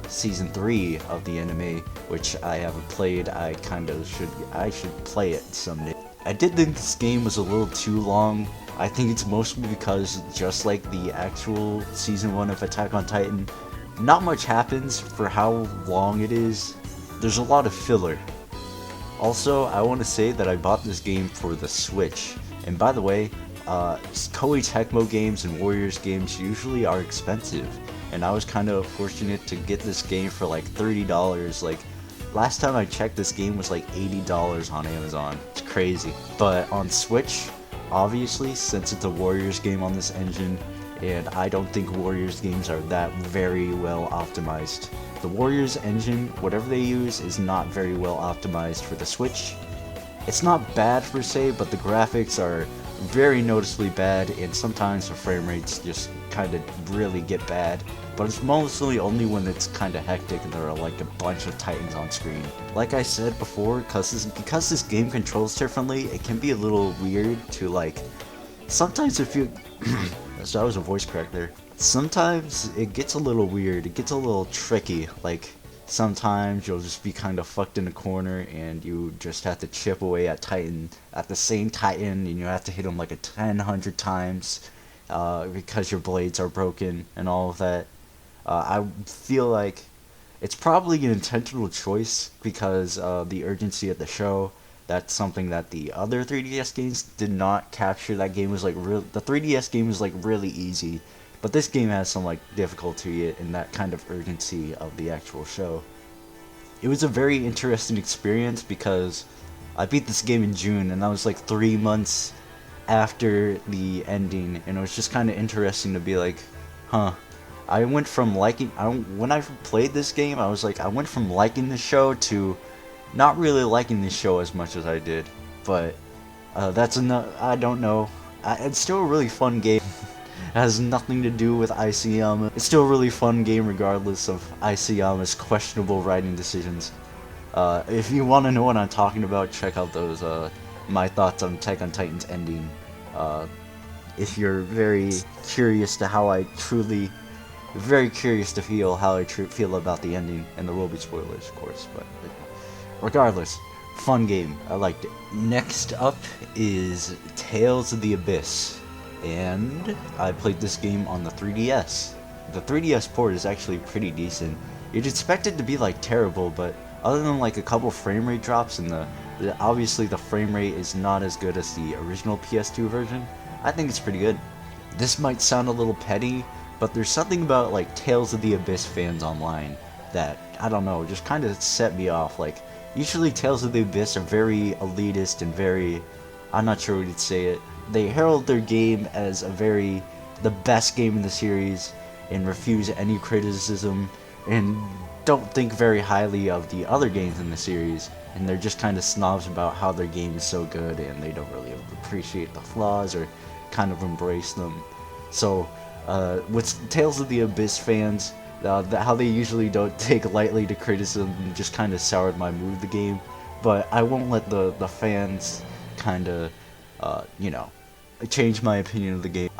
Season 3 of the anime, which I haven't played. I should play it someday. I did think this game was a little too long. I think it's mostly because, just like the actual Season 1 of Attack on Titan, not much happens for how long it is. There's a lot of filler. Also, I want to say that I bought this game for the Switch, and by the way, Koei Tecmo games and Warriors games usually are expensive, and I was kind of fortunate to get this game for like $30. Like, last time I checked, this game was like $80 on Amazon. It's crazy. But on Switch, obviously, since it's a Warriors game on this engine, and I don't think Warriors games are that very well optimized. The Warriors engine, whatever they use, is not very well optimized for the Switch. It's not bad per se, but the graphics are very noticeably bad, and sometimes the frame rates just kind of really get bad. But it's mostly only when it's kind of hectic and there are like a bunch of titans on screen. Like I said before, because this game controls differently, it can be a little weird to like... Sometimes if you... So that was a voice crack there. Sometimes it gets a little weird, it gets a little tricky. Like, sometimes you'll just be kind of fucked in a corner and you just have to chip away at the same titan, and you have to hit him like 100 times because your blades are broken and all of that. I feel like it's probably an intentional choice because the urgency of the show. That's something that the other 3DS games did not capture. That game was like the 3DS game was like really easy, but this game has some like difficulty in that kind of urgency of the actual show. It was a very interesting experience because I beat this game in June, and that was like 3 months after the ending, and it was just kind of interesting to be like, huh. I went from liking... when I played this game, I was like, I went from liking the show to not really liking this show as much as I did, but that's enough. I don't know. It's still a really fun game. It has nothing to do with Isayama. It's still a really fun game regardless of Isayama's questionable writing decisions. If you want to know what I'm talking about, check out those my thoughts on Attack on Titan's ending. If you're very curious to how I truly, very curious to feel how I feel about the ending, and there will be spoilers, of course, but regardless, fun game. I liked it. Next up is Tales of the Abyss, and I played this game on the 3DS. The 3DS port is actually pretty decent. You'd expect it to be like terrible, but other than like a couple frame rate drops and obviously the frame rate is not as good as the original PS2 version, I think it's pretty good. This might sound a little petty, but there's something about like Tales of the Abyss fans online that, I don't know, just kind of set me off. Like, usually Tales of the Abyss are very elitist and very, I'm not sure what you'd say it. They herald their game as the best game in the series and refuse any criticism and don't think very highly of the other games in the series, and they're just kind of snobs about how their game is so good and they don't really appreciate the flaws or kind of embrace them. So with Tales of the Abyss fans, how they usually don't take lightly to criticism just kind of soured my mood of the game, but I won't let the fans kind of change my opinion of the game.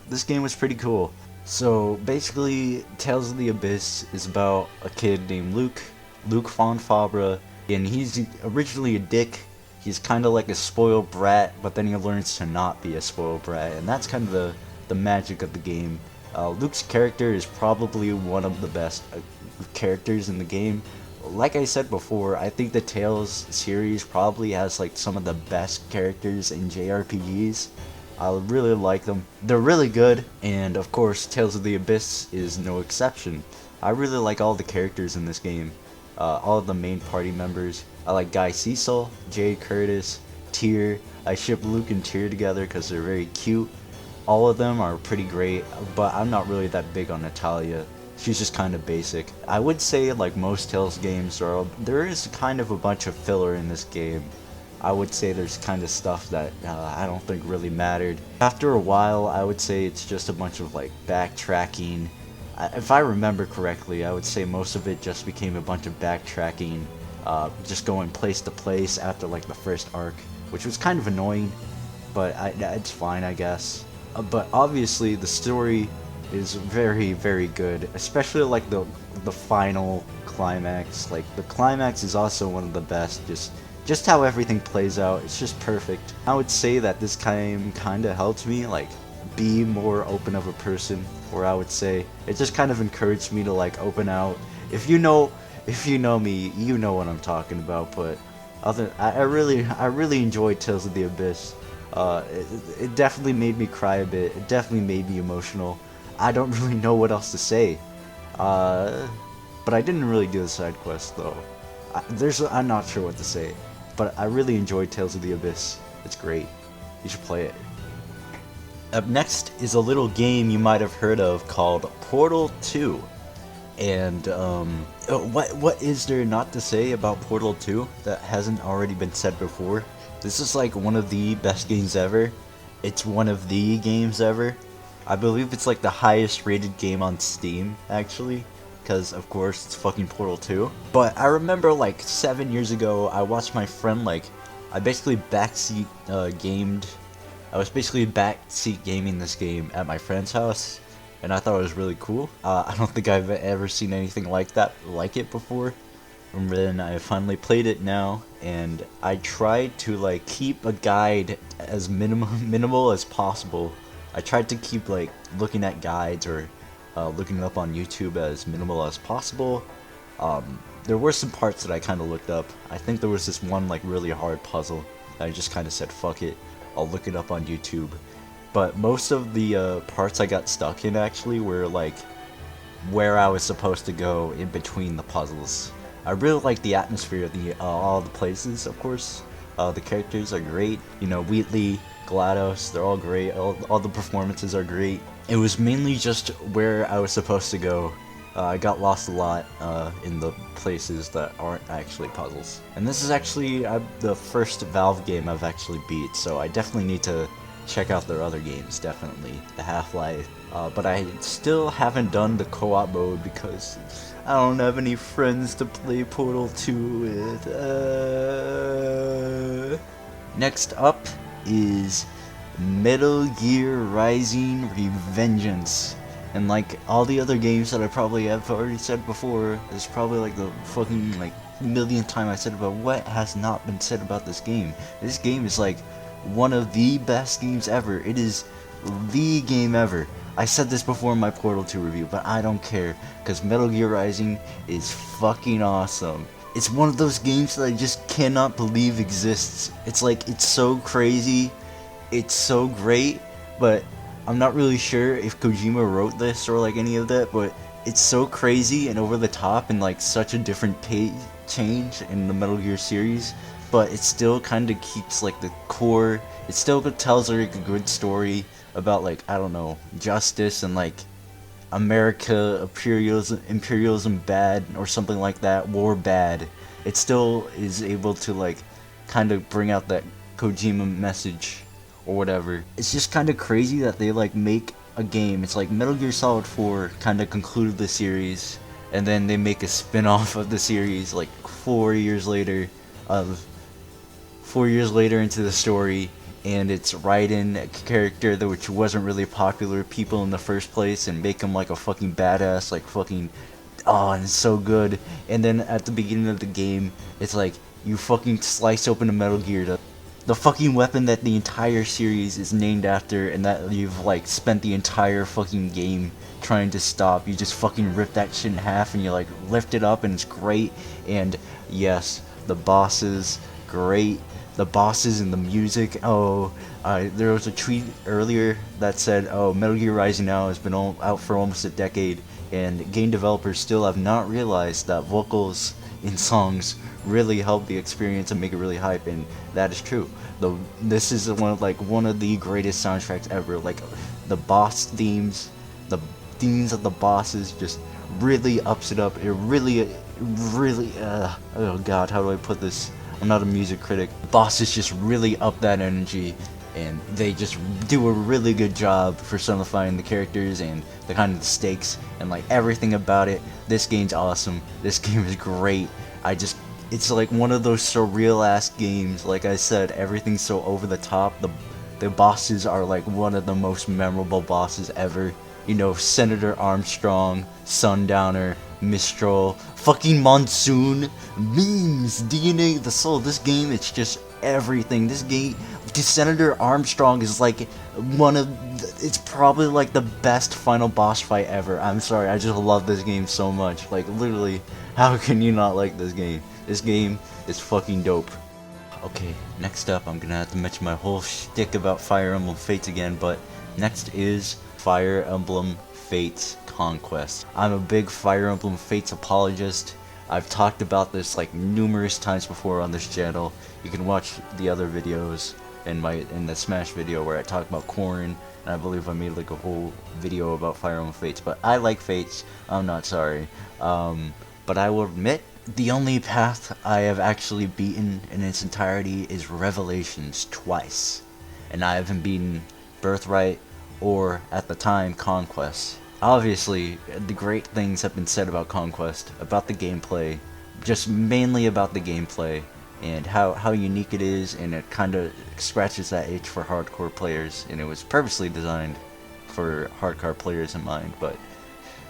This game was pretty cool. So basically, Tales of the Abyss is about a kid named Luke Fonfabra, and he's originally a dick. He's kind of like a spoiled brat, but then he learns to not be a spoiled brat, and that's kind of the magic of the game. Luke's character is probably one of the best characters in the game. Like I said before, I think the Tales series probably has like some of the best characters in JRPGs. I really like them. They're really good, and of course, Tales of the Abyss is no exception. I really like all the characters in this game. All of the main party members. I like Guy Cecil, Jay Curtis, Tyr. I ship Luke and Tyr together because they're very cute. All of them are pretty great, but I'm not really that big on Natalia. She's just kind of basic. I would say, like most Tales games, there is kind of a bunch of filler in this game. I would say there's kind of stuff that I don't think really mattered. After a while, I would say it's just a bunch of like backtracking. If I remember correctly, I would say most of it just became a bunch of backtracking, just going place to place after like the first arc, which was kind of annoying, but it's fine, I guess. But obviously the story is very, very good, especially like the final climax. Like the climax is also one of the best. Just how everything plays out, it's just perfect. I would say that this game kind of helped me like be more open of a person, or I would say it just kind of encouraged me to like open out. If you know me, you know what I'm talking about. But I really enjoyed Tales of the Abyss. It definitely made me cry a bit. It definitely made me emotional. I don't really know what else to say. But I didn't really do the side quest though. I'm not sure what to say. But I really enjoyed Tales of the Abyss. It's great. You should play it. Up next is a little game you might have heard of called Portal 2. And what is there not to say about Portal 2 that hasn't already been said before? This is like one of the best games ever. It's one of the games ever. I believe it's like the highest rated game on Steam, actually. Because, of course, it's fucking Portal 2. But I remember, like, 7 years ago, I watched my friend, like, I basically backseat gamed. I was basically backseat gaming this game at my friend's house, and I thought it was really cool. I don't think I've ever seen anything like it before. And then I finally played it now, and I tried to, like, keep a guide as minimal as possible. I tried to keep, like, looking at guides or looking it up on YouTube as minimal as possible. There were some parts that I kind of looked up. I think there was this one like really hard puzzle that I just kind of said fuck it, I'll look it up on YouTube. But most of the parts I got stuck in actually were like where I was supposed to go in between the puzzles. I really like the atmosphere of all the places, of course. The characters are great. You know, Wheatley, GLaDOS, they're all great. All the performances are great. It was mainly just where I was supposed to go I got lost a lot in the places that aren't actually puzzles. And this is actually the first Valve game I've actually beat, so I definitely need to check out their other games, definitely. The Half-Life. But I still haven't done the co-op mode because I don't have any friends to play Portal 2 with. Next up is Metal Gear Rising Revengeance. And like all the other games that I probably have already said before, it's probably like the fucking like millionth time I said about what has not been said about this game. This game is like one of the best games ever. It is the game ever. I said this before in my Portal 2 review, but I don't care, because Metal Gear Rising is fucking awesome. It's one of those games that I just cannot believe exists. It's like, it's so crazy, it's so great, but I'm not really sure if Kojima wrote this or like any of that, but it's so crazy and over the top and like such a different change in the Metal Gear series, but it still kind of keeps like the core. It still tells like a good story about like, I don't know, justice and like America, imperialism bad or something like that, war bad. It still is able to like kind of bring out that Kojima message or whatever. It's just kind of crazy that they like make a game. It's like Metal Gear Solid 4 kind of concluded the series, and then they make a spin-off of the series like 4 years later into the story, and it's Raiden, a character that which wasn't really popular with people in the first place, and make him like a fucking badass, like fucking, oh, and it's so good. And then at the beginning of the game, it's like you fucking slice open a Metal Gear, the fucking weapon that the entire series is named after, and that you've like spent the entire fucking game trying to stop. You just fucking rip that shit in half and you like lift it up, and it's great. And yes, the bosses, great. The bosses and the music. Oh, there was a tweet earlier that said, oh, Metal Gear Rising now has been out for almost a decade, and game developers still have not realized that vocals in songs really help the experience and make it really hype, and that is true. This is one of the greatest soundtracks ever. Like the boss themes, the themes of the bosses just really ups it up. It really, oh god, how do I put this? I'm not a music critic. Bosses just really up that energy, and they just do a really good job personifying the characters and the kind of stakes and like everything about it. This game's awesome. This game is great. It's like one of those surreal ass games. Like I said, everything's so over the top. The bosses are like one of the most memorable bosses ever. You know, Senator Armstrong, Sundowner, Mistral, fucking Monsoon, memes, DNA, the soul. This game, it's just everything. This game, Senator Armstrong is like it's probably like the best final boss fight ever. I'm sorry, I just love this game so much. Like literally, how can you not like this game? This game is fucking dope. Okay, next up, I'm gonna have to mention my whole shtick about Fire Emblem Fates again, but next is Fire Emblem Fates Conquest. I'm a big Fire Emblem Fates apologist. I've talked about this like numerous times before on this channel. You can watch the other videos in the Smash video where I talk about Corrin, and I believe I made like a whole video about Fire Emblem Fates, but I like Fates, I'm not sorry. But I will admit, the only path I have actually beaten in its entirety is Revelations twice, and I haven't beaten Birthright or, at the time, Conquest. Obviously, the great things have been said about Conquest, about the gameplay, just mainly about the gameplay, and how unique it is, and it kind of scratches that itch for hardcore players, and it was purposely designed for hardcore players in mind. But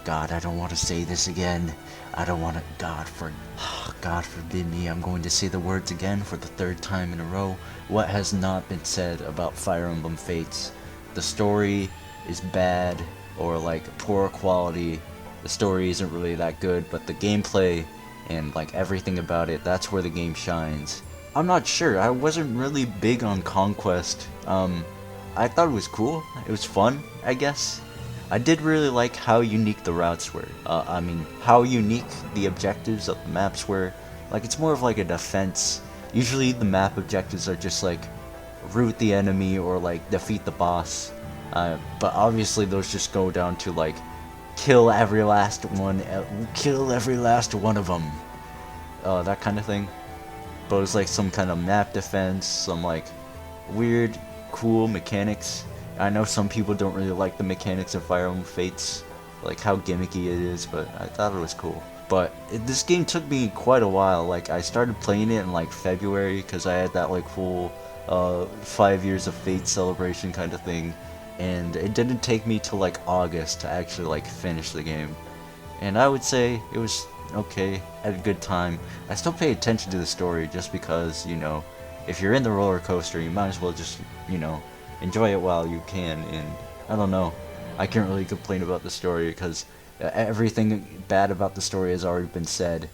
God, I don't want to say this again. I don't want to, God forbid me, I'm going to say the words again for the third time in a row. What has not been said about Fire Emblem Fates? The story is bad, or like poor quality. The story isn't really that good, but the gameplay and like everything about it, that's where the game shines. I'm not sure, I wasn't really big on Conquest. I thought it was cool, it was fun, I guess. I did really like how unique the routes were. How unique the objectives of the maps were. Like, it's more of like a defense. Usually the map objectives are just like root the enemy or like defeat the boss. But obviously those just go down to like kill every last one, kill every last one of them. That kind of thing. But it was like some kind of map defense, some like weird, cool mechanics. I know some people don't really like the mechanics of Fire Emblem Fates, like how gimmicky it is, but I thought it was cool. But this game took me quite a while. Like, I started playing it in like February because I had that like full 5 years of Fate celebration kind of thing, and it didn't take me till like August to actually like finish the game. And I would say it was okay, had a good time. I still pay attention to the story just because, you know, if you're in the roller coaster, you might as well just, you know, enjoy it while you can. And I don't know, I can't really complain about the story because everything bad about the story has already been said.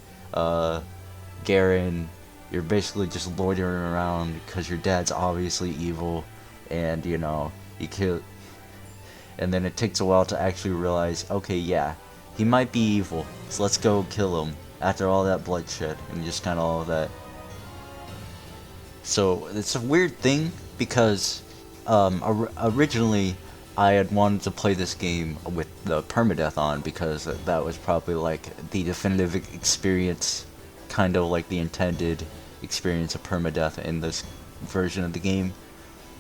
Garen, you're basically just loitering around because your dad's obviously evil, and you know, you kill. And then it takes a while to actually realize, okay, yeah, he might be evil, so let's go kill him after all that bloodshed and just kind of all of that. So it's a weird thing because originally I had wanted to play this game with the permadeath on because that was probably like the definitive experience, kind of like the intended experience of permadeath in this version of the game.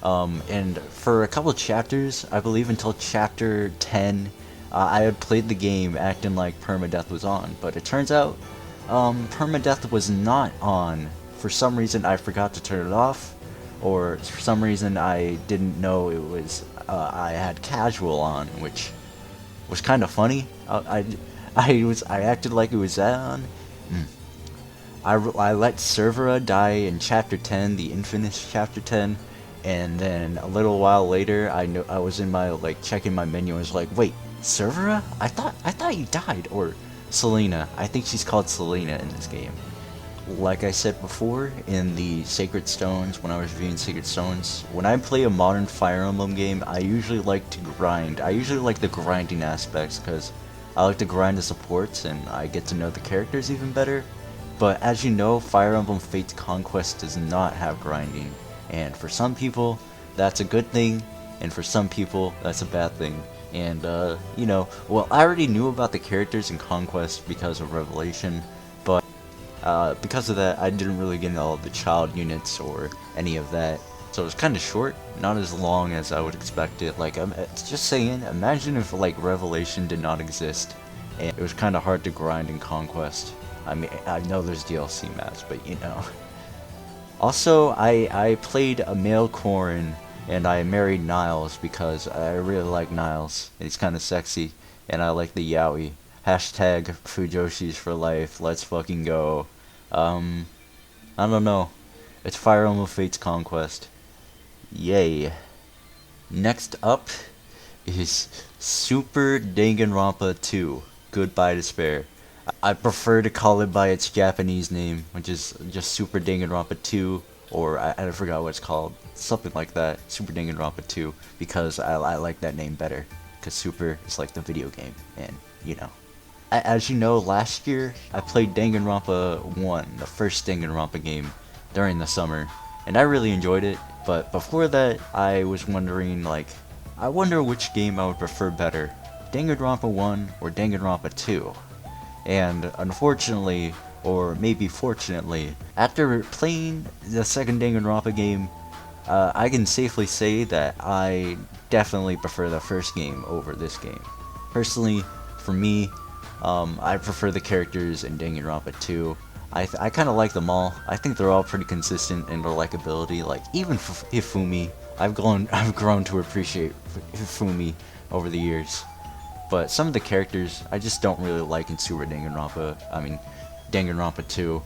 And for a couple of chapters, I believe until chapter 10, I had played the game acting like permadeath was on, but it turns out permadeath was not on. For some reason I forgot to turn it off, or for some reason I didn't know it was, I had casual on, which was kind of funny. I acted like it was on. I let Servera die in chapter 10, the infamous chapter 10, and then a little while later I was in my, like, checking my menu and was like, wait, Servera? I thought you died. Or Selena. I think she's called Selena in this game. Like I said before, in the Sacred Stones, when I was reviewing Sacred Stones, when I play a modern Fire Emblem game, I usually like to grind. I usually like the grinding aspects because I like to grind the supports and I get to know the characters even better. But as you know, Fire Emblem Fates Conquest does not have grinding. And for some people, that's a good thing, and for some people, that's a bad thing. And, you know, well, I already knew about the characters in Conquest because of Revelation, but because of that, I didn't really get all of the child units or any of that. So it was kind of short, not as long as I would expect it. Like, it's just saying, imagine if, like, Revelation did not exist, and it was kind of hard to grind in Conquest. I mean, I know there's DLC maps, but you know. Also, I played a male Corrin, and I married Niles because I really like Niles. He's kind of sexy, and I like the yaoi. Hashtag Fujoshis for life, let's fucking go. I don't know. It's Fire Emblem Fates Conquest. Yay. Next up is Super Danganronpa 2, Goodbye Despair. I prefer to call it by its Japanese name, which is just Super Danganronpa 2, or I forgot what it's called, something like that, Super Danganronpa 2, because I like that name better, because Super is like the video game, and, you know. As you know, last year, I played Danganronpa 1, the first Danganronpa game, during the summer, and I really enjoyed it, but before that, I was wondering, like, I wonder which game I would prefer better, Danganronpa 1 or Danganronpa 2. And unfortunately, or maybe fortunately, after playing the second Danganronpa game, I can safely say that I definitely prefer the first game over this game. Personally, for me, I prefer the characters in Danganronpa 2. I kind of like them all. I think they're all pretty consistent in their likability. Like, even Hifumi, I've grown to appreciate Hifumi over the years. But some of the characters I just don't really like in Super Danganronpa. I mean, Danganronpa 2,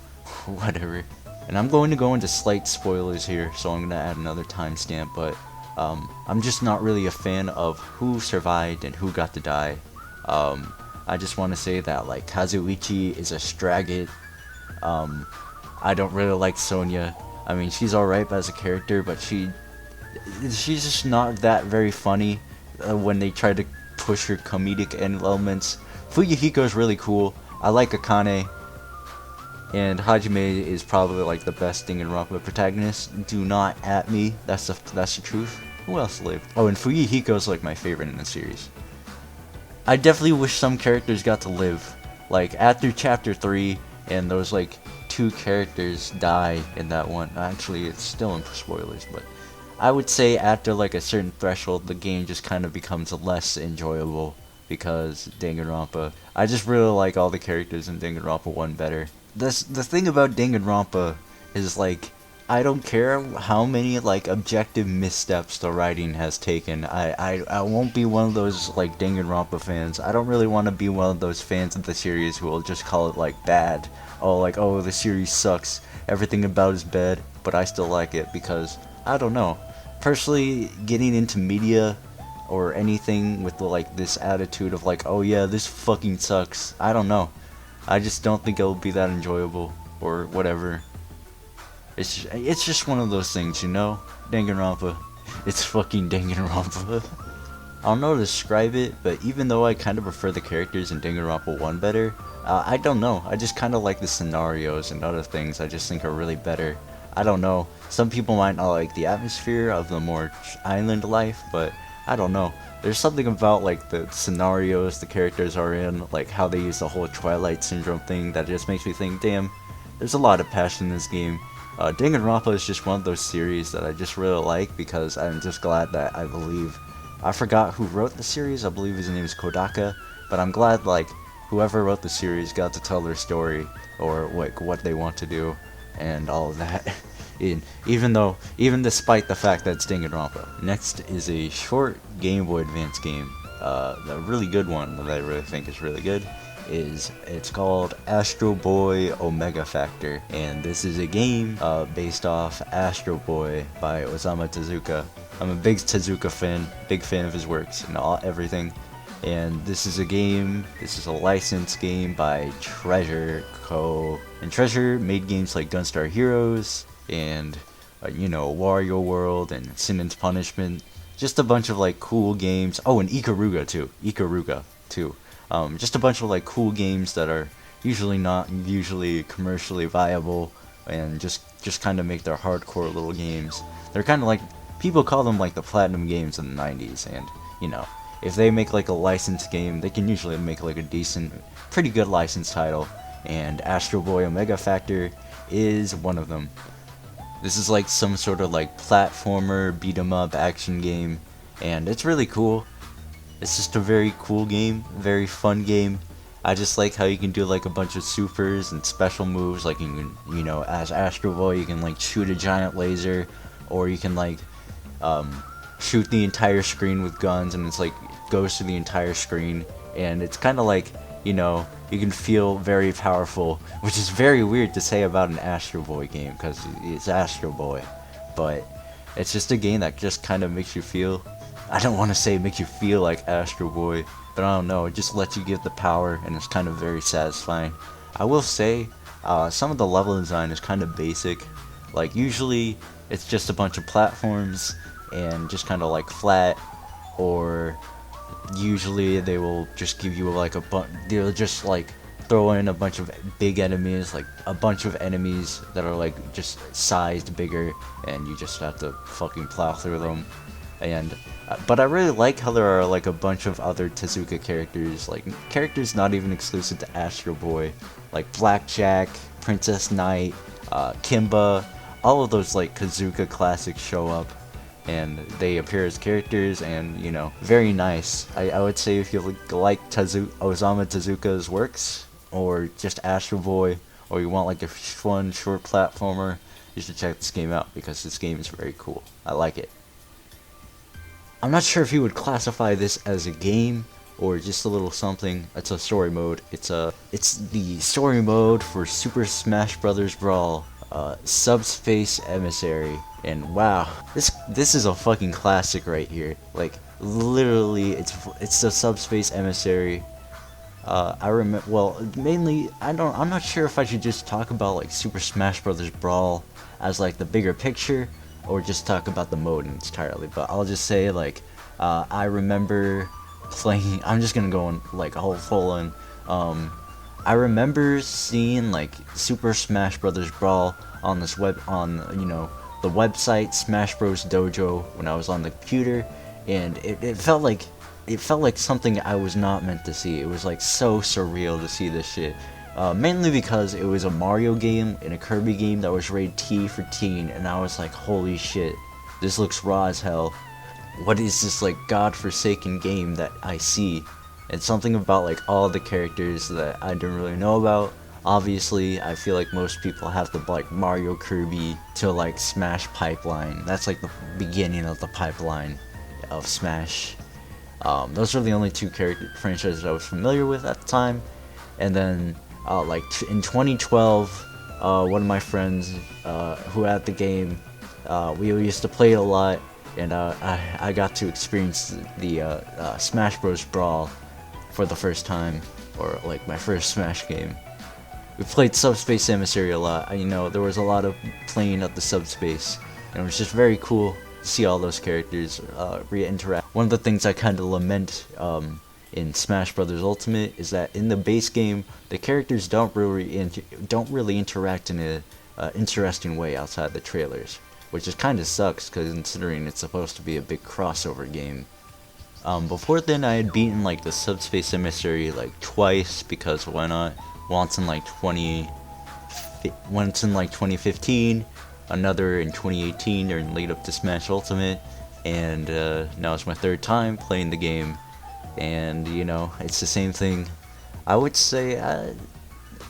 whatever. And I'm going to go into slight spoilers here, so I'm going to add another timestamp, but I'm just not really a fan of who survived and who got to die. I just want to say that, like, Kazuichi is a Straggit. I don't really like Sonya. I mean, she's alright as a character, but she's just not that very funny when they try to push her comedic elements. Fuyuhiko's really cool. I like Akane. And Hajime is probably like the best Danganronpa protagonist. Do not at me. That's the truth. Who else lived? Oh, and Fuyuhiko's like my favorite in the series. I definitely wish some characters got to live. Like after chapter 3 and those like 2 characters die in that one. Actually, it's still in spoilers, but I would say after like a certain threshold, the game just kind of becomes less enjoyable because Danganronpa. I just really like all the characters in Danganronpa 1 better. The thing about Danganronpa is like I don't care how many like objective missteps the writing has taken. I won't be one of those like Danganronpa fans. I don't really want to be one of those fans of the series who will just call it like bad. Oh, like, oh, the series sucks. Everything about it is bad, but I still like it because I don't know. Personally, getting into media or anything with like this attitude of like, oh yeah, this fucking sucks. I don't know. I just don't think it'll be that enjoyable or whatever. It's just one of those things, you know? Danganronpa. It's fucking Danganronpa. I don't know how to describe it, but even though I kind of prefer the characters in Danganronpa 1 better, I don't know. I just kind of like the scenarios and other things I just think are really better. I don't know. Some people might not like the atmosphere of the more island life, but I don't know. There's something about like the scenarios the characters are in, like how they use the whole Twilight Syndrome thing that just makes me think, damn, there's a lot of passion in this game. Danganronpa is just one of those series that I just really like because I'm just glad that I forgot who wrote the series. I believe his name is Kodaka, but I'm glad like whoever wrote the series got to tell their story or like what they want to do and all of that. Even despite the fact that it's Danganronpa. Next is a short Game Boy Advance game. The really good one that I really think is really good. It's called Astro Boy Omega Factor, and this is a game based off Astro Boy by Osamu Tezuka. I'm a big Tezuka fan, big fan of his works and everything. And this is a licensed game by Treasure Co. And Treasure made games like Gunstar Heroes and Wario World and Sin's Punishment. Just a bunch of like cool games. Oh, and Ikaruga too. Just a bunch of like cool games that are not usually commercially viable and just kind of make their hardcore little games. They're kind of like, people call them like the platinum games in the 90s, and if they make like a licensed game, they can usually make like a pretty good licensed title, and Astro Boy Omega Factor is one of them. This is like some sort of like platformer beat 'em up action game, and it's really cool. It's just a very cool game, very fun game. I just like how you can do like a bunch of supers and special moves, like you can, as Astro Boy, you can like shoot a giant laser, or you can like shoot the entire screen with guns, and it's like goes to the entire screen, and it's kind of like, you can feel very powerful, which is very weird to say about an Astro Boy game because it's Astro Boy, but it's just a game that just kind of makes you feel, I don't want to say make you feel like Astro Boy, but I don't know, it just lets you get the power, and it's kind of very satisfying. I will say, some of the level design is kind of basic. Like usually it's just a bunch of platforms and just kind of like flat, or usually they will just give you like they'll just like throw in a bunch of big enemies, like a bunch of enemies that are like just sized bigger, and you just have to fucking plow through them. And but I really like how there are like a bunch of other Tezuka characters, like characters not even exclusive to Astro Boy, like Blackjack, Princess Knight, Kimba. All of those like Tezuka classics show up, and they appear as characters, and very nice. I would say if you like Osamu Tezuka's works, or just Astro Boy, or you want like a fun short platformer, you should check this game out because this game is very cool. I like it. I'm not sure if you would classify this as a game or just a little something. It's a story mode. It's the story mode for Super Smash Bros. Brawl, Subspace Emissary, and wow, this is a fucking classic right here. Like literally, it's the Subspace Emissary. I remember, well, mainly I'm not sure if I should just talk about like Super Smash Bros. Brawl as like the bigger picture, or just talk about the mode entirely, but I'll just say like I remember playing. I'm just gonna go on like a whole full on. I remember seeing like Super Smash Bros. Brawl on this the website Smash Bros. Dojo when I was on the computer, and it felt like it felt like something I was not meant to see. It was like so surreal to see this shit. Mainly because it was a Mario game and a Kirby game that was rated T for teen, and I was like, holy shit, this looks raw as hell. What is this like godforsaken game that I see? And something about like all the characters that I didn't really know about. Obviously, I feel like most people have the like Mario, Kirby to like Smash pipeline. That's like the beginning of the pipeline of Smash. Those are the only two character franchises I was familiar with at the time. And then like in 2012, one of my friends who had the game, we used to play it a lot, and I got to experience the Smash Bros. Brawl for the first time, or like my first Smash game. We played Subspace Emissary a lot. You know, there was a lot of playing at the Subspace, and it was just very cool to see all those characters re-interact. One of the things I kind of lament in Smash Bros. Ultimate is that in the base game, the characters don't really interact in a interesting way outside the trailers, which just kind of sucks considering it's supposed to be a big crossover game. Before then, I had beaten like the Subspace Emissary like twice, because why not? Once in like 2015, another in 2018 during lead up to Smash Ultimate, and now it's my third time playing the game. And you know, it's the same thing. I would say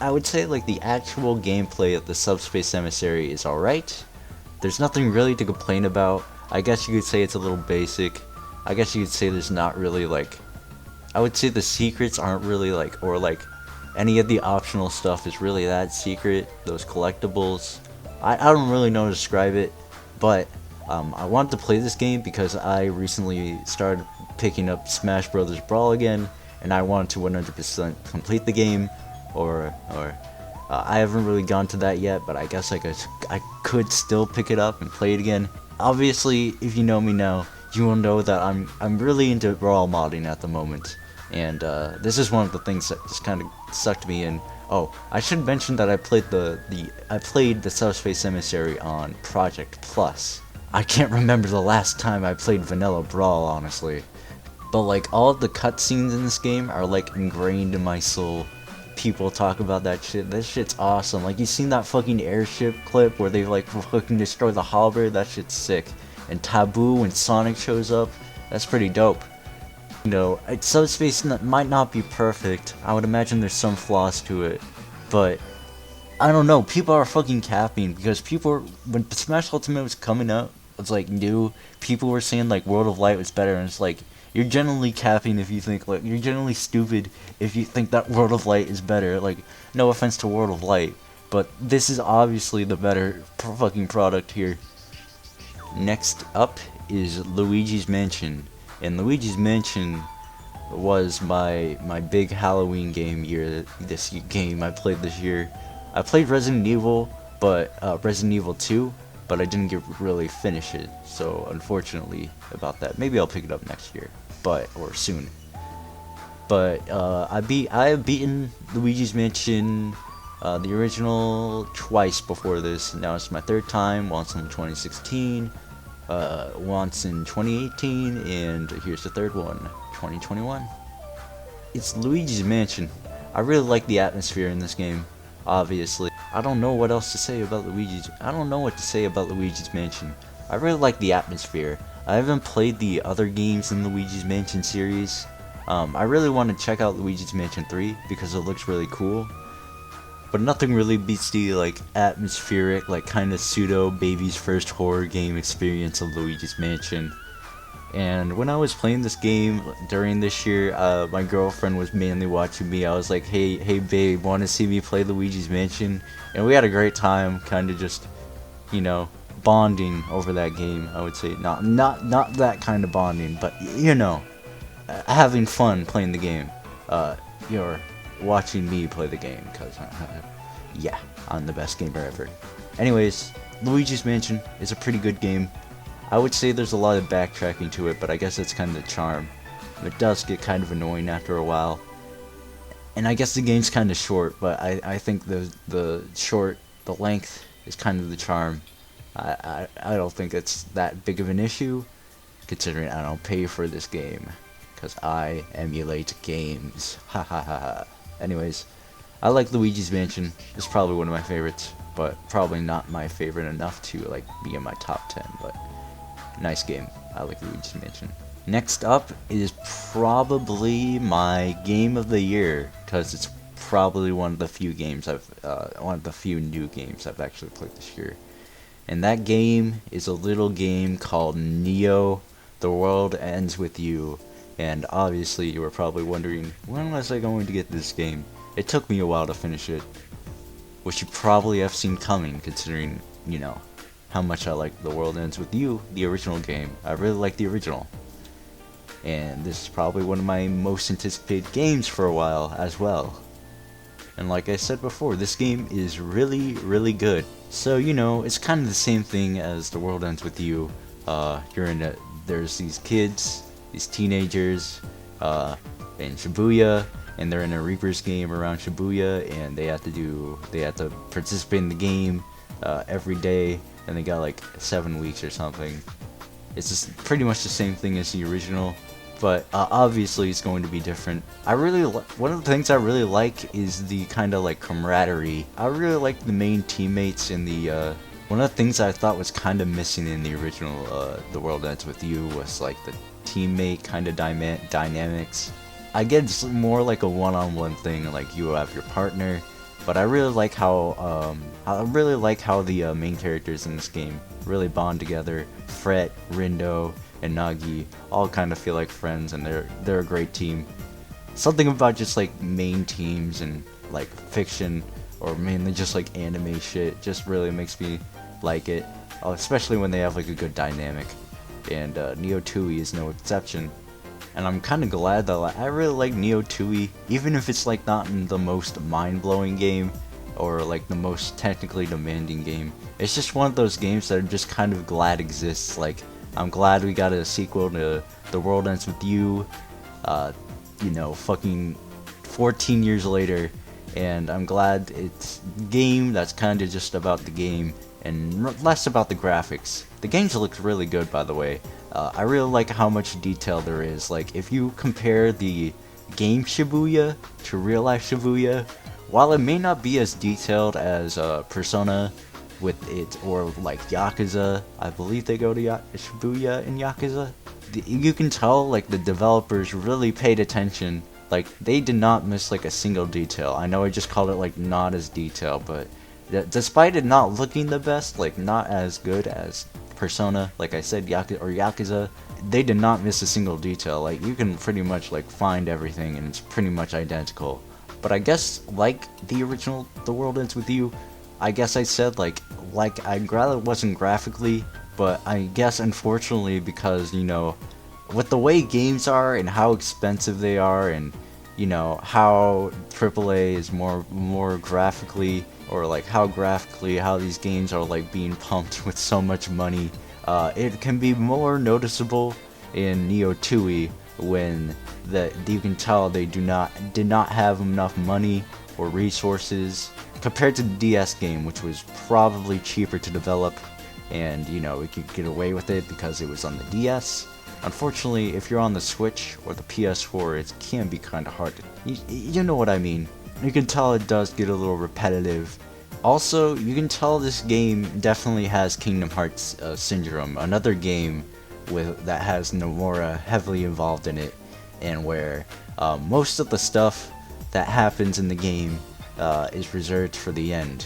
like the actual gameplay of the Subspace Emissary is alright. There's nothing really to complain about. I guess you could say it's a little basic. I guess you could say there's not really like, I would say the secrets aren't really like, or like any of the optional stuff is really that secret. Those collectibles, I don't really know how to describe it, but I wanted to play this game because I recently started picking up Smash Bros. Brawl again, and I wanted to 100% complete the game, or I haven't really gone to that yet, but I guess I could still pick it up and play it again. Obviously, if you know me now, you will know that I'm really into Brawl modding at the moment, and this is one of the things that just kind of sucked me in. Oh, I should mention that I played the Subspace Emissary on Project Plus. I can't remember the last time I played Vanilla Brawl, honestly. But like all of the cutscenes in this game are like ingrained in my soul. People talk about that shit. That shit's awesome. Like, you seen that fucking airship clip where they like fucking destroy the Halberd? That shit's sick. And Taboo when Sonic shows up, that's pretty dope. You know, Subspace might not be perfect. I would imagine there's some flaws to it, but I don't know. People are fucking capping, because when Smash Ultimate was coming up, it's like new. People were saying like World of Light was better, and it's like, you're generally capping if you think, like, you're generally stupid if you think that World of Light is better. Like, no offense to World of Light, but this is obviously the better fucking product here. Next up is Luigi's Mansion, and Luigi's Mansion was my big Halloween game I played this year. I played Resident Evil, but Resident Evil 2, but I didn't really finish it, so unfortunately about that. Maybe I'll pick it up next year, or soon. But I have beaten Luigi's Mansion, the original, twice before this. Now it's my third time, once in 2016, once in 2018, and here's the third one, 2021. It's Luigi's Mansion. I really like the atmosphere in this game, obviously. I don't know what else to say about I don't know what to say about Luigi's Mansion. I really like the atmosphere. I haven't played the other games in Luigi's Mansion series. I really want to check out Luigi's Mansion 3 because it looks really cool. But nothing really beats the like atmospheric, like kind of pseudo baby's first horror game experience of Luigi's Mansion. And when I was playing this game during this year, my girlfriend was mainly watching me. I was like, hey babe, want to see me play Luigi's Mansion? And we had a great time, kind of just, you know, bonding over that game. I would say not that kind of bonding, but you know, having fun playing the game. You're watching me play the game, because yeah, I'm the best gamer ever. Anyways, Luigi's Mansion is a pretty good game. I would say there's a lot of backtracking to it, but I guess that's kind of the charm. It does get kind of annoying after a while. And I guess the game's kind of short, but I think the length is kind of the charm. I don't think it's that big of an issue, considering I don't pay for this game. because I emulate games. Ha ha ha ha. Anyways, I like Luigi's Mansion. It's probably one of my favorites, but probably not my favorite enough to like be in my top 10, but nice game. I like Luigi's Mansion. Next up is probably my game of the year, because it's probably one of the few new games I've actually played this year. And that game is a little game called Neo, The World Ends With You. And obviously you were probably wondering, when was I going to get this game? It took me a while to finish it, which you probably have seen coming, considering, you know, how much I like The World Ends With You, the original game. I really like the original. And this is probably one of my most anticipated games for a while as well. And like I said before, this game is really, really good. So, you know, it's kind of the same thing as The World Ends With You. There's these kids, these teenagers, in Shibuya, and they're in a Reapers game around Shibuya, and they have to participate in the game, every day, and they got like 7 weeks or something. It's just pretty much the same thing as the original, but obviously it's going to be different. One of the things I really like is the kind of like camaraderie. I really like the main teammates in the one of the things I thought was kind of missing in the original The World Ends With You was like the teammate kind of dynamics. I get it's more like a one-on-one thing, like you have your partner, but I really like how the main characters in this game really bond together. Fret, Rindo, and Nagi all kind of feel like friends, and they're a great team. Something about just like main teams and like fiction, or mainly just like anime shit, just really makes me like it, especially when they have like a good dynamic. And Neo 2e is no exception. And I'm kind of glad that I really like Neo 2e, even if it's like not in the most mind-blowing game or like the most technically demanding game. It's just one of those games that I'm just kind of glad exists. Like, I'm glad we got a sequel to The World Ends With You, you know, fucking 14 years later, and I'm glad it's a game that's kind of just about the game and less about the graphics. The games look really good, by the way. I really like how much detail there is. Like, if you compare the game Shibuya to real life Shibuya, while it may not be as detailed as Persona with it, or like Yakuza, I believe they go to Shibuya in Yakuza, you can tell like the developers really paid attention. Like, they did not miss like a single detail. I know I just called it like not as detailed, but despite it not looking the best, like not as good as Persona, like I said, Yakuza, they did not miss a single detail. Like, you can pretty much like find everything and it's pretty much identical. But I guess like the original The World Ends With You, I guess I said like I'd rather it wasn't graphically, but I guess unfortunately, because, you know, with the way games are and how expensive they are, and you know how AAA is more graphically, or like how these games are like being pumped with so much money, it can be more noticeable in Neo 2e when you can tell they did not have enough money or resources compared to the DS game, which was probably cheaper to develop, and you know, we could get away with it because it was on the DS. Unfortunately, if you're on the Switch or the PS4, it can be kind of hard to... You know what I mean. You can tell it does get a little repetitive. Also, you can tell this game definitely has Kingdom Hearts syndrome, another game that has Nomura heavily involved in it, and where most of the stuff that happens in the game is reserved for the end.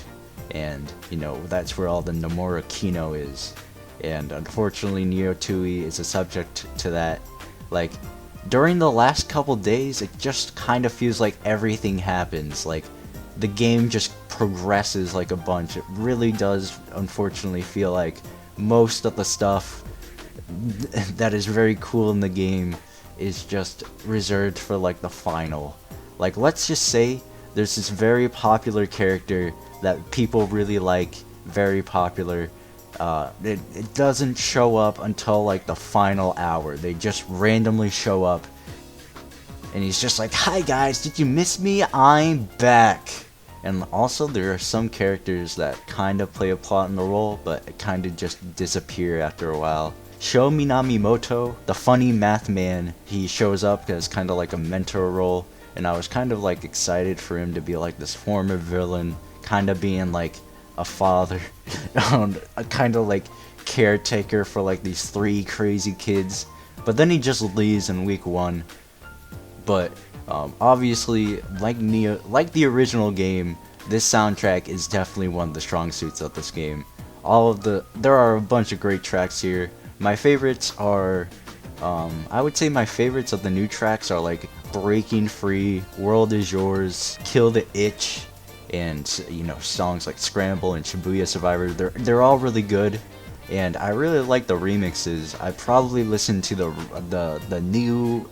And, you know, that's where all the Nomura Kino is. And unfortunately, Neo 2e is a subject to that. Like, during the last couple days, it just kind of feels like everything happens. Like, the game just progresses like a bunch. It really does, unfortunately, feel like most of the stuff that is very cool in the game is just reserved for, like, the final. Like, let's just say there's this very popular character that people really like, very popular. It doesn't show up until like the final hour. They just randomly show up, and he's just like, "Hi guys, did you miss me? I'm back." And also, there are some characters that kind of play a plot in the role, but kind of just disappear after a while. Sho Minamimoto, the funny math man, he shows up as kind of like a mentor role, and I was kind of like excited for him to be like this former villain, kind of being like a father, a kind of like caretaker for like these 3 crazy kids. But then he just leaves in week 1. But obviously, like the original game, this soundtrack is definitely one of the strong suits of this game. There are a bunch of great tracks here. My favorites are, I would say my favorites of the new tracks are like Breaking Free, World Is Yours, Kill the Itch, and songs like Scramble and Shibuya Survivor. They're all really good, and I really like the remixes. I probably listen to the new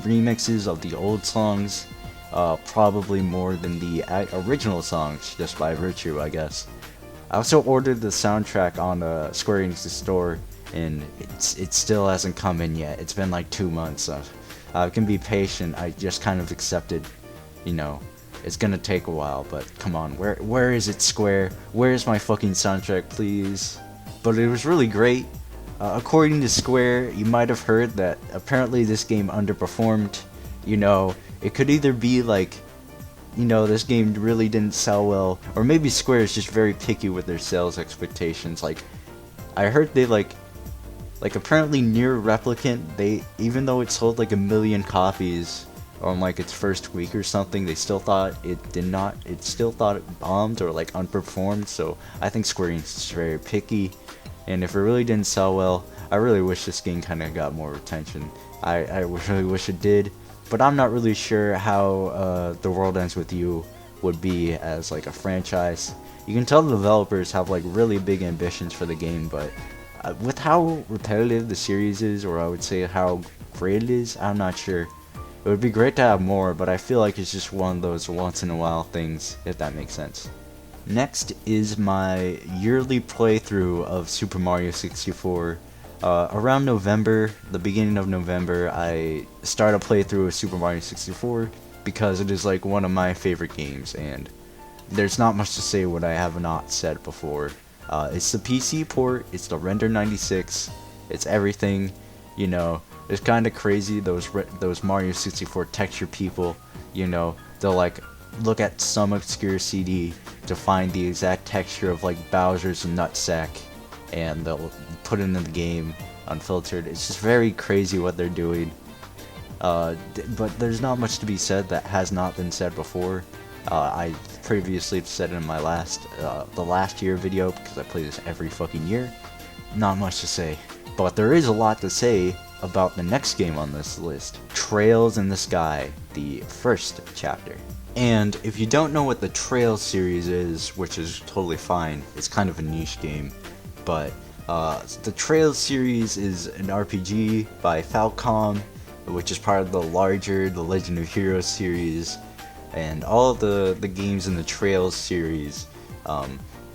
remixes of the old songs, probably more than the original songs, just by virtue, I guess. I also ordered the soundtrack on Square Enix's store, and it still hasn't come in yet. It's been like 2 months, so I can be patient. I just kind of accepted, it's gonna take a while, but come on, where is it, Square? Where's my fucking soundtrack, please? But it was really great. According to Square, you might have heard that apparently this game underperformed. It could either be like, this game really didn't sell well, or maybe Square is just very picky with their sales expectations. Like, I heard they like apparently Nier Replicant, even though it sold like 1 million copies on like its first week or something, they still thought it still thought it bombed or like underperformed. So I think Square Enix is very picky, and if it really didn't sell well, I really wish this game kind of got more attention. I really wish it did, but I'm not really sure how The World Ends With You would be as like a franchise. You can tell the developers have like really big ambitions for the game, but with how repetitive the series is, or I would say how great it is, I'm not sure. It would be great to have more, but I feel like it's just one of those once in a while things, if that makes sense. Next is my yearly playthrough of Super Mario 64. Around November, the beginning of November, I start a playthrough of Super Mario 64 because it is like one of my favorite games, and there's not much to say what I have not said before. It's the PC port, it's the Render 96, it's everything, It's kind of crazy, those Mario 64 texture people, they'll like look at some obscure CD to find the exact texture of like Bowser's nutsack, and they'll put it in the game unfiltered. It's just very crazy what they're doing. But there's not much to be said that has not been said before. I previously said it in my the last year video, because I play this every fucking year. Not much to say, but there is a lot to say about the next game on this list, Trails in the Sky, the first chapter. And if you don't know what the Trails series is, which is totally fine, it's kind of a niche game, but the Trails series is an RPG by Falcom, which is part of the larger The Legend of Heroes series, and all of the games in the Trails series,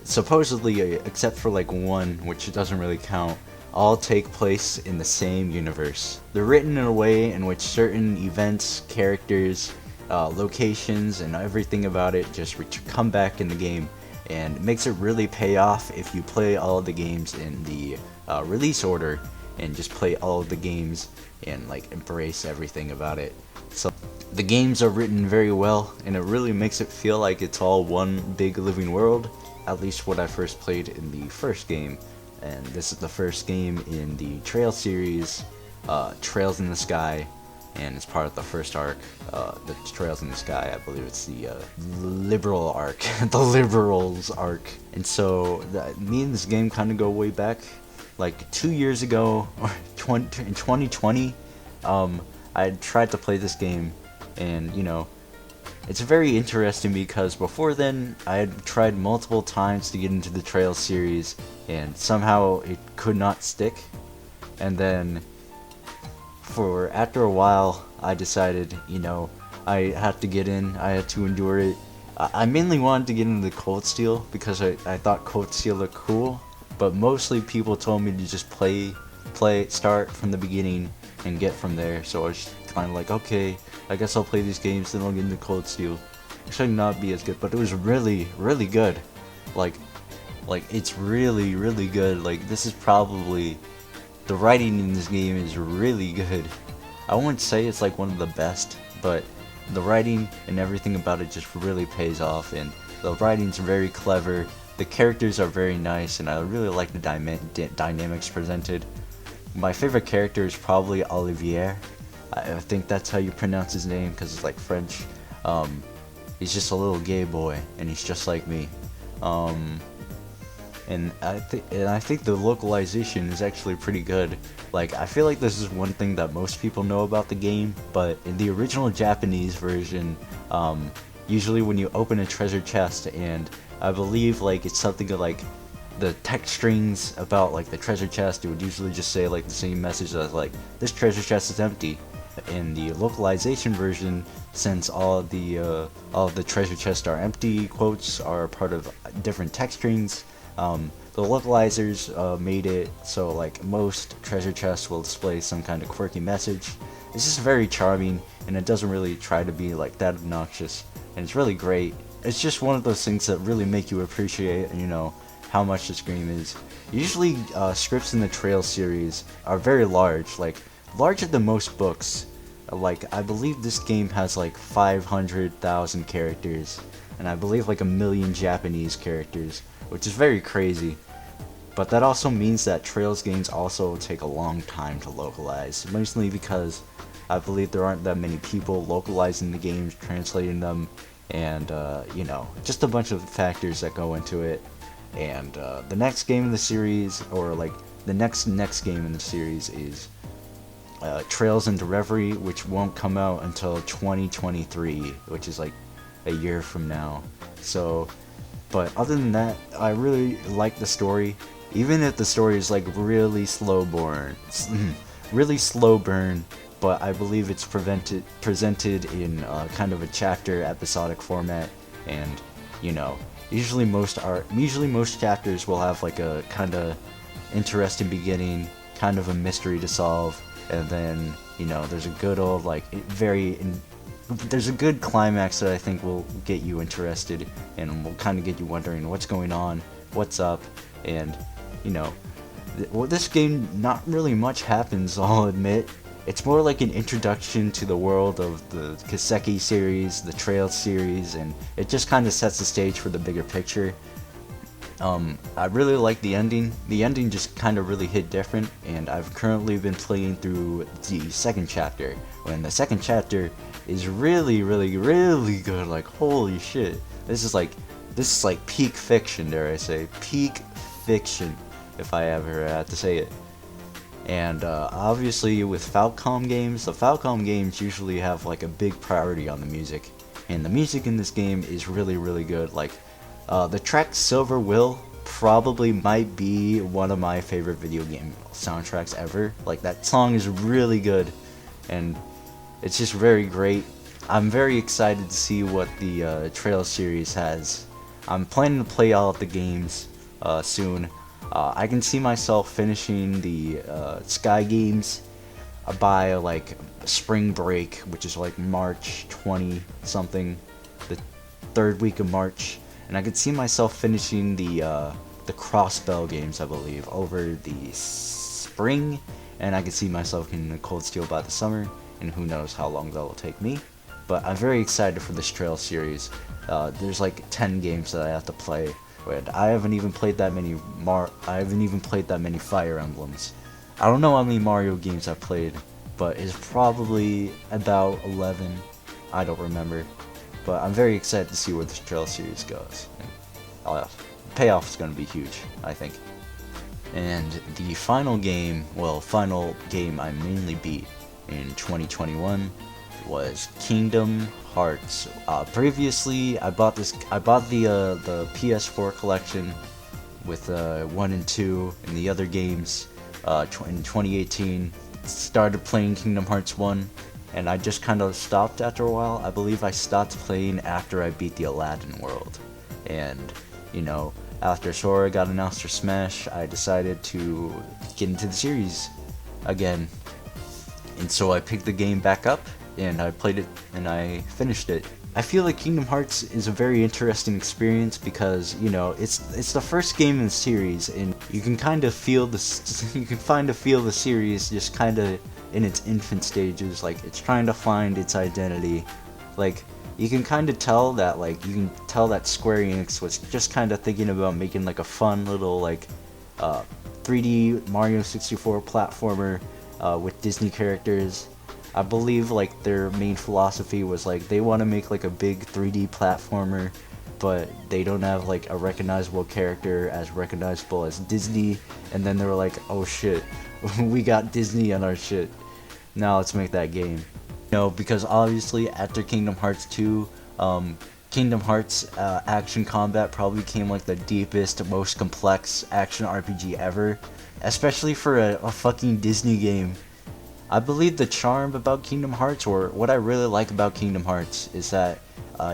supposedly, except for like one, which doesn't really count, all take place in the same universe. They're written in a way in which certain events, characters, locations, and everything about it just come back in the game, and it makes it really pay off if you play all of the games in the release order, and just play all of the games and like embrace everything about it. So the games are written very well, and it really makes it feel like it's all one big living world, at least what I first played in the first game. And this is the first game in the Trail series, Trails in the Sky, and it's part of the first arc, the Trails in the Sky. I believe it's the Liberal arc, the Liberals arc. And so me and this game kind of go way back, like 2 years ago, or in 2020. I tried to play this game, and it's very interesting because before then I had tried multiple times to get into the Trails series, and somehow it could not stick. And then after a while I decided, I had to get in, I had to endure it. I mainly wanted to get into the Cold Steel because I thought Cold Steel looked cool, but mostly people told me to just start from the beginning and get from there. So I was kind of like, okay, I guess I'll play these games, then I'll get into Cold Steel. It should not be as good, but it was really, really good. Like it's really, really good. Like, this is probably the writing in this game is really good. I wouldn't say it's like one of the best, but the writing and everything about it just really pays off, and the writing's very clever, the characters are very nice, and I really like the dynamics presented. My favorite character is probably Olivier. I think that's how you pronounce his name because it's like French. He's just a little gay boy, and he's just like me. And I think the localization is actually pretty good. Like, I feel like this is one thing that most people know about the game, but in the original Japanese version, usually when you open a treasure chest, and I believe like it's something like the text strings about like the treasure chest, it would usually just say like the same message as like, this treasure chest is empty. In the localization version, since all the treasure chests are empty, quotes are part of different text strings. The localizers made it so like most treasure chests will display some kind of quirky message. It's just very charming, and it doesn't really try to be like that obnoxious, and it's really great. It's just one of those things that really make you appreciate, you know, how much this game is. Usually scripts in the Trail series are very large, like larger than most books. Like, I believe this game has like 500,000 characters, and I believe like 1,000,000 Japanese characters, which is very crazy. But that also means that Trails games also take a long time to localize, mostly because I believe there aren't that many people localizing the games, translating them, and you know, just a bunch of factors that go into it. And the next game in the series, or like the next game in the series, is Trails into Reverie, which won't come out until 2023, which is like a year from now. So, but other than that, I really like the story, even if the story is like really slow burn, but I believe it's presented in kind of a chapter episodic format, and you know, usually most chapters will have like a kind of interesting beginning, kind of a mystery to solve, and then, you know, there's a good old like there's a good climax that I think will get you interested and will kind of get you wondering what's going on, what's up, and you know, this game, not really much happens, I'll admit. It's more like an introduction to the world of the Kiseki series, the Trail series, and it just kind of sets the stage for the bigger picture. I really like the ending. The ending just kind of really hit different, and I've currently been playing through the second chapter, when the second chapter is really, really, really good. Like, holy shit. This is like peak fiction, dare I say. Peak fiction, if I ever had to say it. And obviously with Falcom games, the Falcom games usually have like a big priority on the music. And the music in this game is really, really good. Like, the track Silver Will probably might be one of my favorite video game soundtracks ever. Like, that song is really good, and it's just very great. I'm very excited to see what the Trail series has. I'm planning to play all of the games soon. I can see myself finishing the Sky games by like spring break, which is like March 20 something, the third week of March, and I could see myself finishing the Crossbell games, I believe, over the spring, and I could see myself getting the Cold Steel by the summer, and who knows how long that will take me. But I'm very excited for this Trail series. There's like 10 games that I have to play. And I haven't even played that many Fire Emblems. I don't know how many Mario games I've played, but it's probably about 11. I don't remember. But I'm very excited to see where this Trail series goes. And payoff is going to be huge, I think. And the final game I mainly beat in 2021 was Kingdom Hearts. Previously, I bought the PS4 collection with 1 and 2 and the other games in 2018. Started playing Kingdom Hearts 1, and I just kind of stopped after a while. I believe I stopped playing after I beat the Aladdin world. And, you know, after Sora got announced for Smash, I decided to get into the series again. And so I picked the game back up, and I played it, and I finished it I feel like Kingdom Hearts is a very interesting experience because, you know, it's the first game in the series, and you can kind of feel you can kind of feel the series just kind of in its infant stages, like it's trying to find its identity. Like you can kind of tell that Square Enix was just kind of thinking about making like a fun little like 3D Mario 64 platformer with Disney characters. I believe like their main philosophy was like they want to make like a big 3D platformer, but they don't have like a recognizable character as recognizable as Disney. And then they were like, oh shit, we got Disney on our shit. Now let's make that game. No, because obviously after Kingdom Hearts 2, Kingdom Hearts Action Combat probably became like the deepest, most complex action RPG ever, especially for a fucking Disney game. I believe the charm about Kingdom Hearts, or what I really like about Kingdom Hearts, is that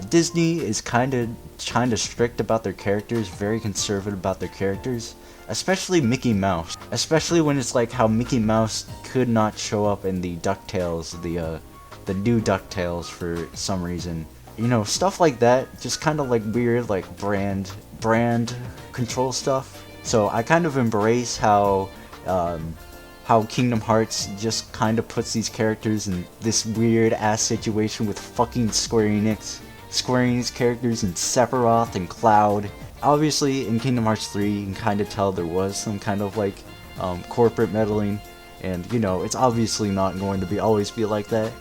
Disney is kind of strict about their characters, very conservative about their characters, especially Mickey Mouse. Especially when it's like how Mickey Mouse could not show up in the DuckTales, the new DuckTales for some reason. You know, stuff like that, just kind of like weird, like brand control stuff. So I kind of embrace how Kingdom Hearts just kind of puts these characters in this weird ass situation with fucking Square Enix. Square Enix characters in Sephiroth and Cloud. Obviously, in Kingdom Hearts 3, you can kind of tell there was some kind of like corporate meddling, and you know, it's obviously not going to always be like that.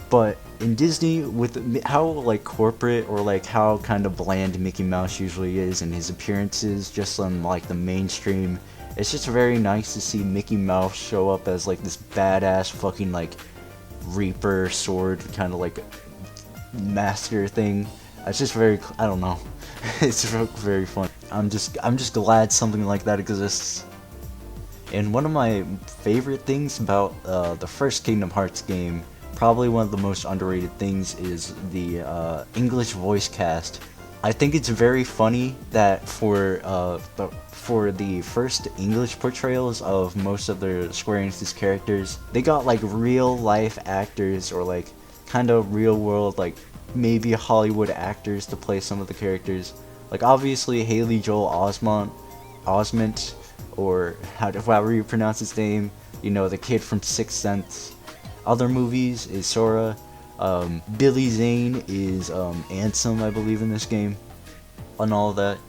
But in Disney, with how like corporate or like how kind of bland Mickey Mouse usually is, and his appearances just on like the mainstream, it's just very nice to see Mickey Mouse show up as like this badass fucking like Reaper sword kind of like master thing. It's just very, I don't know, it's very fun. I'm just glad something like that exists. And one of my favorite things about the first Kingdom Hearts game, probably one of the most underrated things, is the English voice cast. I think it's very funny that for the first English portrayals of most of the Square Enix's characters, they got like real life actors, or like kind of real world, like maybe Hollywood actors to play some of the characters. Like obviously Haley Joel Osment, or however you pronounce his name, you know, the kid from Sixth Sense. Other movies is Sora. Billy Zane is Ansem, I believe, in this game, and all of that.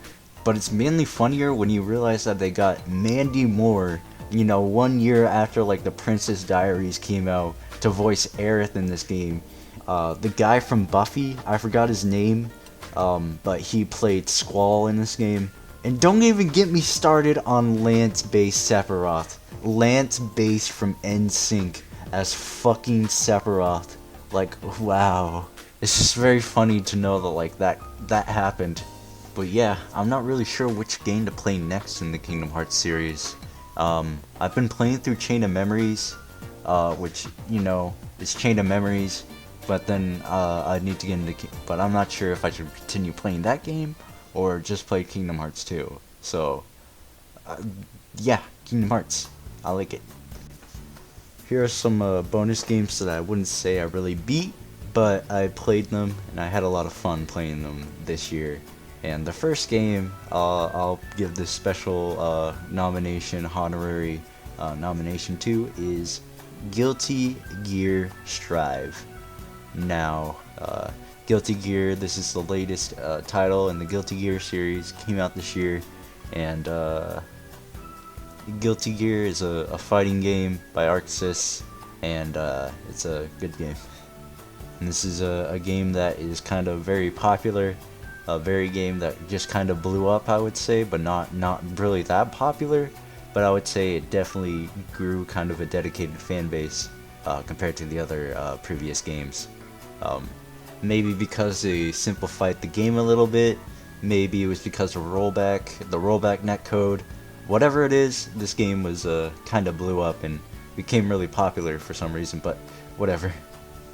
But it's mainly funnier when you realize that they got Mandy Moore, you know, 1 year after like the Princess Diaries came out, to voice Aerith in this game. The guy from Buffy, I forgot his name, but he played Squall in this game. And don't even get me started on Lance Bass Sephiroth. Lance Bass from NSYNC as fucking Sephiroth. Like, wow. It's just very funny to know that like that happened. But yeah, I'm not really sure which game to play next in the Kingdom Hearts series. I've been playing through Chain of Memories, which, you know, is Chain of Memories, but then I need to get into, but I'm not sure if I should continue playing that game or just play Kingdom Hearts 2. So, yeah, Kingdom Hearts. I like it. Here are some bonus games that I wouldn't say I really beat, but I played them and I had a lot of fun playing them this year. And the first game I'll give this special nomination, honorary nomination to, is Guilty Gear Strive. Now, Guilty Gear, this is the latest title in the Guilty Gear series, came out this year, and Guilty Gear is a fighting game by ArcSys, and it's a good game. And this is a game that is kind of very popular, a very game that just kind of blew up, I would say, but not really that popular, but I would say it definitely grew kind of a dedicated fan base compared to the other previous games. Maybe because they simplified the game a little bit, maybe it was because of the rollback netcode. Whatever it is, this game was kind of blew up and became really popular for some reason, but whatever.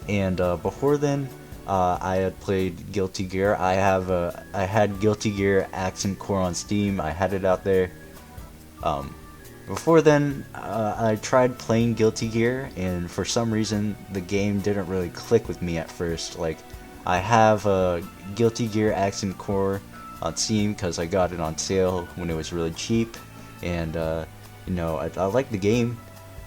And before then, I had played Guilty Gear. I had Guilty Gear Accent Core on Steam. I had it out there. Before then, I tried playing Guilty Gear, and for some reason, the game didn't really click with me at first. Like, I have a Guilty Gear Accent Core on Steam because I got it on sale when it was really cheap, and you know, I like the game,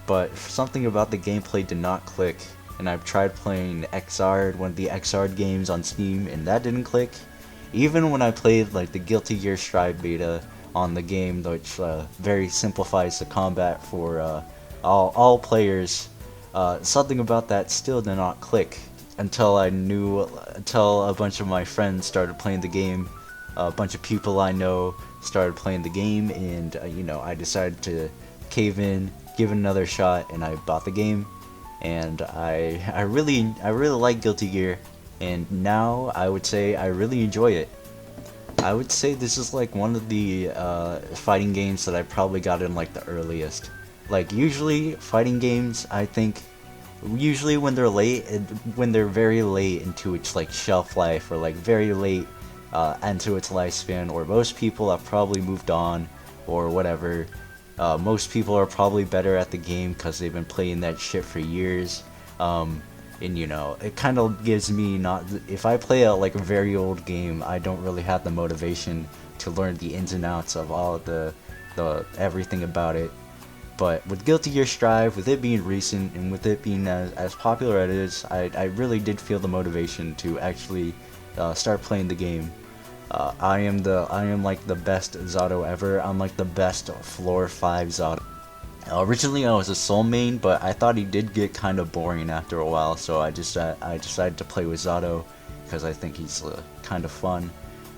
but something about the gameplay did not click. And I've tried playing XR, one of the XR games on Steam, and that didn't click. Even when I played like the Guilty Gear Strive beta on the game, which very simplifies the combat for all players, something about that still did not click until until a bunch of my friends started playing the game. A bunch of people I know started playing the game, and you know, I decided to cave in, give it another shot, and I bought the game. And I really like Guilty Gear, and now I would say I really enjoy it. I would say this is like one of the fighting games that I probably got in like the earliest. Like usually fighting games, I think usually when they're when they're very late into its like shelf life, or like very late into its lifespan, or most people have probably moved on or whatever. Most people are probably better at the game because they've been playing that shit for years. And you know, it kind of gives me not. If I play a like a very old game, I don't really have the motivation to learn the ins and outs of all of the everything about it. But with Guilty Gear Strive, with it being recent and with it being as popular as it is, I really did feel the motivation to actually start playing the game. I am like the best Zato ever. I'm like the best floor 5 Zato. Originally I was a Soul main, but I thought he did get kind of boring after a while, so I decided to play with Zato because I think he's kind of fun,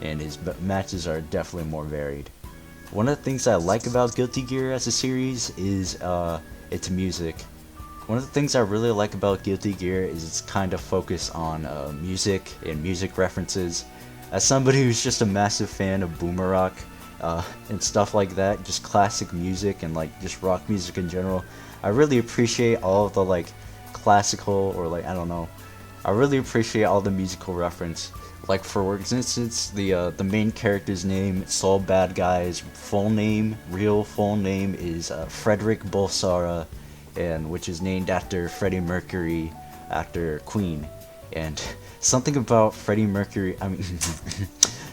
and his matches are definitely more varied. One of the things I like about Guilty Gear as a series is its music. One of the things I really like about Guilty Gear is its kind of focus on music and music references. As somebody who's just a massive fan of boomer rock and stuff like that, just classic music and like just rock music in general, I really appreciate all of the like classical, or like, I don't know, I really appreciate all the musical reference. Like for instance, the main character's name, Soul Bad Guy's real full name is Frederick Bulsara, and which is named after Freddie Mercury, after Queen. And something about Freddie Mercury, I mean,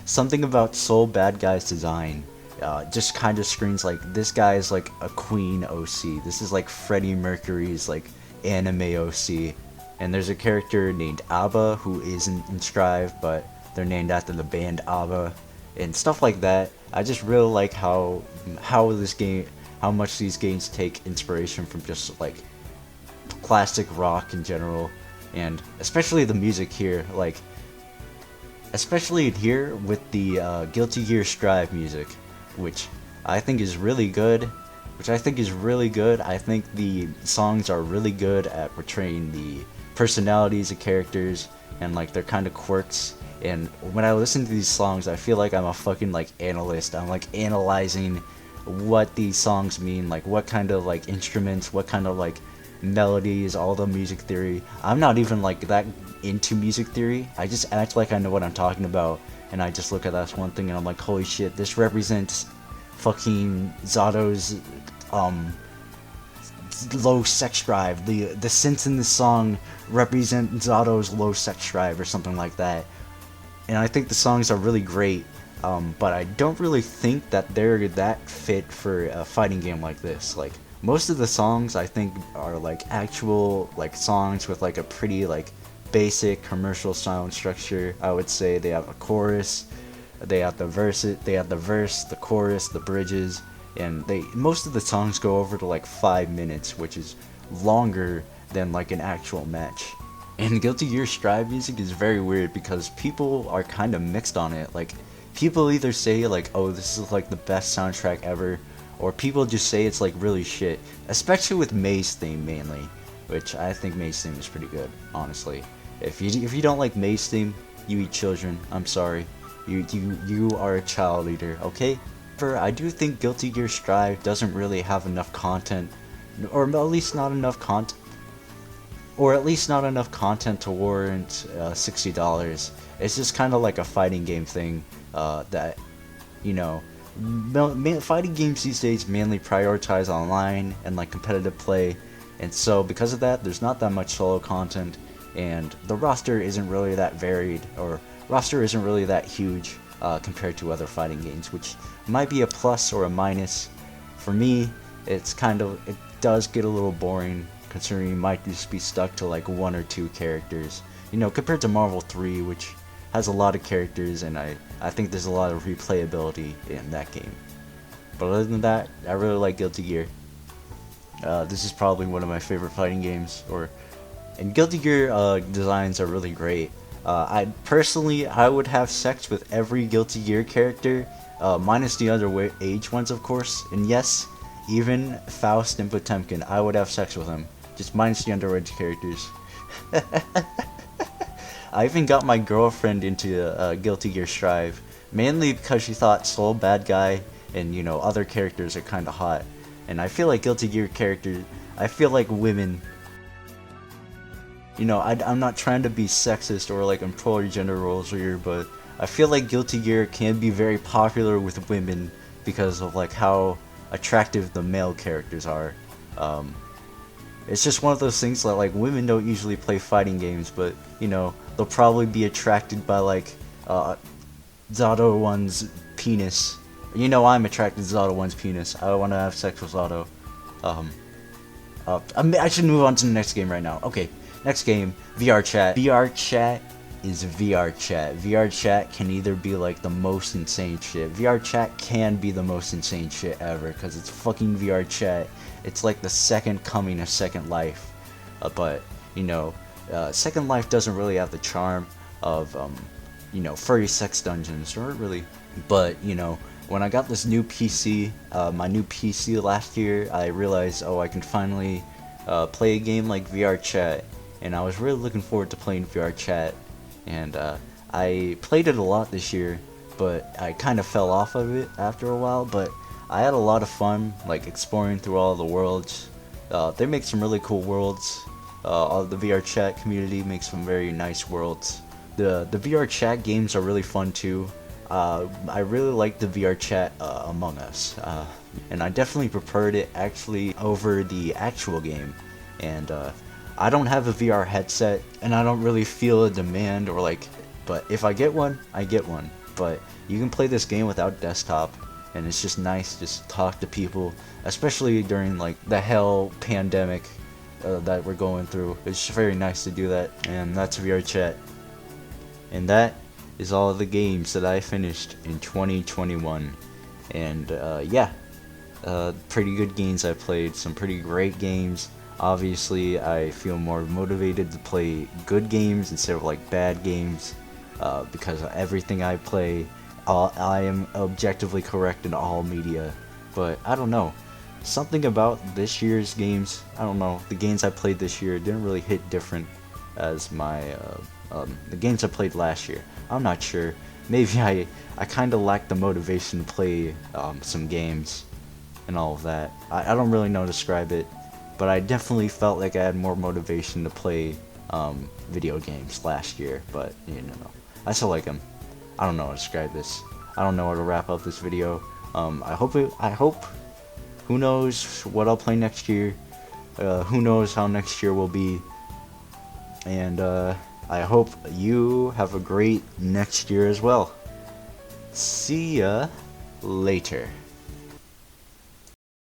something about Soul Bad Guy's design just kind of screams like, this guy is like a Queen OC. This is like Freddie Mercury's like anime OC. And there's a character named ABBA who isn't in Strive, but they're named after the band ABBA and stuff like that. I just really like how much these games take inspiration from just like classic rock in general, and especially the music here, like especially here with the Guilty Gear Strive music, which I think is really good. I think the songs are really good at portraying the personalities of characters and like their kind of quirks. And when I listen to these songs, I feel like I'm a fucking like analyst. I'm like analyzing what these songs mean, like what kind of like instruments, what kind of like melodies, all the music theory. I'm not even like that into music theory. I just act like I know what I'm talking about, and I just look at that one thing and I'm like, holy shit, this represents fucking Zato's low sex drive. The synths in this song represent Zato's low sex drive or something like that. And I think the songs are really great, but I don't really think that they're that fit for a fighting game like this. Like most of the songs I think are like actual like songs with like a pretty like basic commercial sound structure. I would say they have a chorus, they have the verse, the chorus, the bridges, and most of the songs go over to like 5 minutes, which is longer than like an actual match. And Guilty Gear Strive music is very weird because people are kind of mixed on it. Like people either say like, oh, this is like the best soundtrack ever, or people just say it's like really shit, especially with May's theme mainly, which I think May's theme is pretty good, honestly. If you don't like May's theme, you eat children. I'm sorry, you are a child eater, okay? I do think Guilty Gear Strive doesn't really have enough content, or at least not enough content to warrant $60. It's just kind of like a fighting game thing that, you know, fighting games these days mainly prioritize online and like competitive play, and so because of that, there's not that much solo content. and the roster isn't really that varied, or roster isn't really that huge compared to other fighting games, which might be a plus or a minus. For me, it does get a little boring, considering you might just be stuck to like 1 or 2 characters, you know, compared to Marvel 3, which has a lot of characters, and I think there's a lot of replayability in that game. But other than that, I really like Guilty Gear. This is probably one of my favorite fighting games, and Guilty Gear designs are really great. I would have sex with every Guilty Gear character, minus the underage ones, of course. And yes, even Faust and Potemkin, I would have sex with them, just minus the underage characters. I even got my girlfriend into Guilty Gear Strive, mainly because she thought Soul Bad Guy and, you know, other characters are kind of hot. And I feel like Guilty Gear characters, I feel like women, you know, I'm not trying to be sexist or like employ gender roles here, but I feel like Guilty Gear can be very popular with women because of like how attractive the male characters are. It's just one of those things that like women don't usually play fighting games, but you know, they'll probably be attracted by like Zato 1's penis. You know, I'm attracted to Zato 1's penis. I want to have sex with Zato. I should move on to the next game right now. Okay, next game, VR Chat. VR Chat is VR Chat. VR Chat can either be like the most insane shit. VR Chat can be the most insane shit ever, because it's fucking VR Chat. It's like the second coming of Second Life. But, you know, Second Life doesn't really have the charm of, you know, furry sex dungeons, or really. But, you know, when I got this new PC, my new PC last year, I realized, oh, I can finally play a game like VR Chat, and I was really looking forward to playing VR Chat, and I played it a lot this year, but I kind of fell off of it after a while, but I had a lot of fun, like, exploring through all the worlds. They make some really cool worlds. All the VR Chat community makes some very nice worlds. The VR Chat games are really fun too. I really like the VR Chat Among Us, and I definitely preferred it actually over the actual game. And I don't have a VR headset, and I don't really feel a demand or like, but if I get one, I get one. But you can play this game without desktop, and it's just nice just to talk to people, especially during like the hell pandemic that we're going through. It's very nice to do that, and that's VR Chat. And that is all the games that I finished in 2021, and yeah, pretty good games I played, some pretty great games. Obviously, I feel more motivated to play good games instead of like bad games, because everything I play, I am objectively correct in all media. But I don't know, something about this year's games, I don't know, the games I played this year didn't really hit different as the games I played last year. I'm not sure. Maybe I kind of lacked the motivation to play some games and all of that. I don't really know how to describe it, but I definitely felt like I had more motivation to play video games last year. But you know, I still like them. I don't know how to describe this. I don't know how to wrap up this video. I hope. Who knows what I'll play next year? Who knows how next year will be? And I hope you have a great next year as well. See ya later.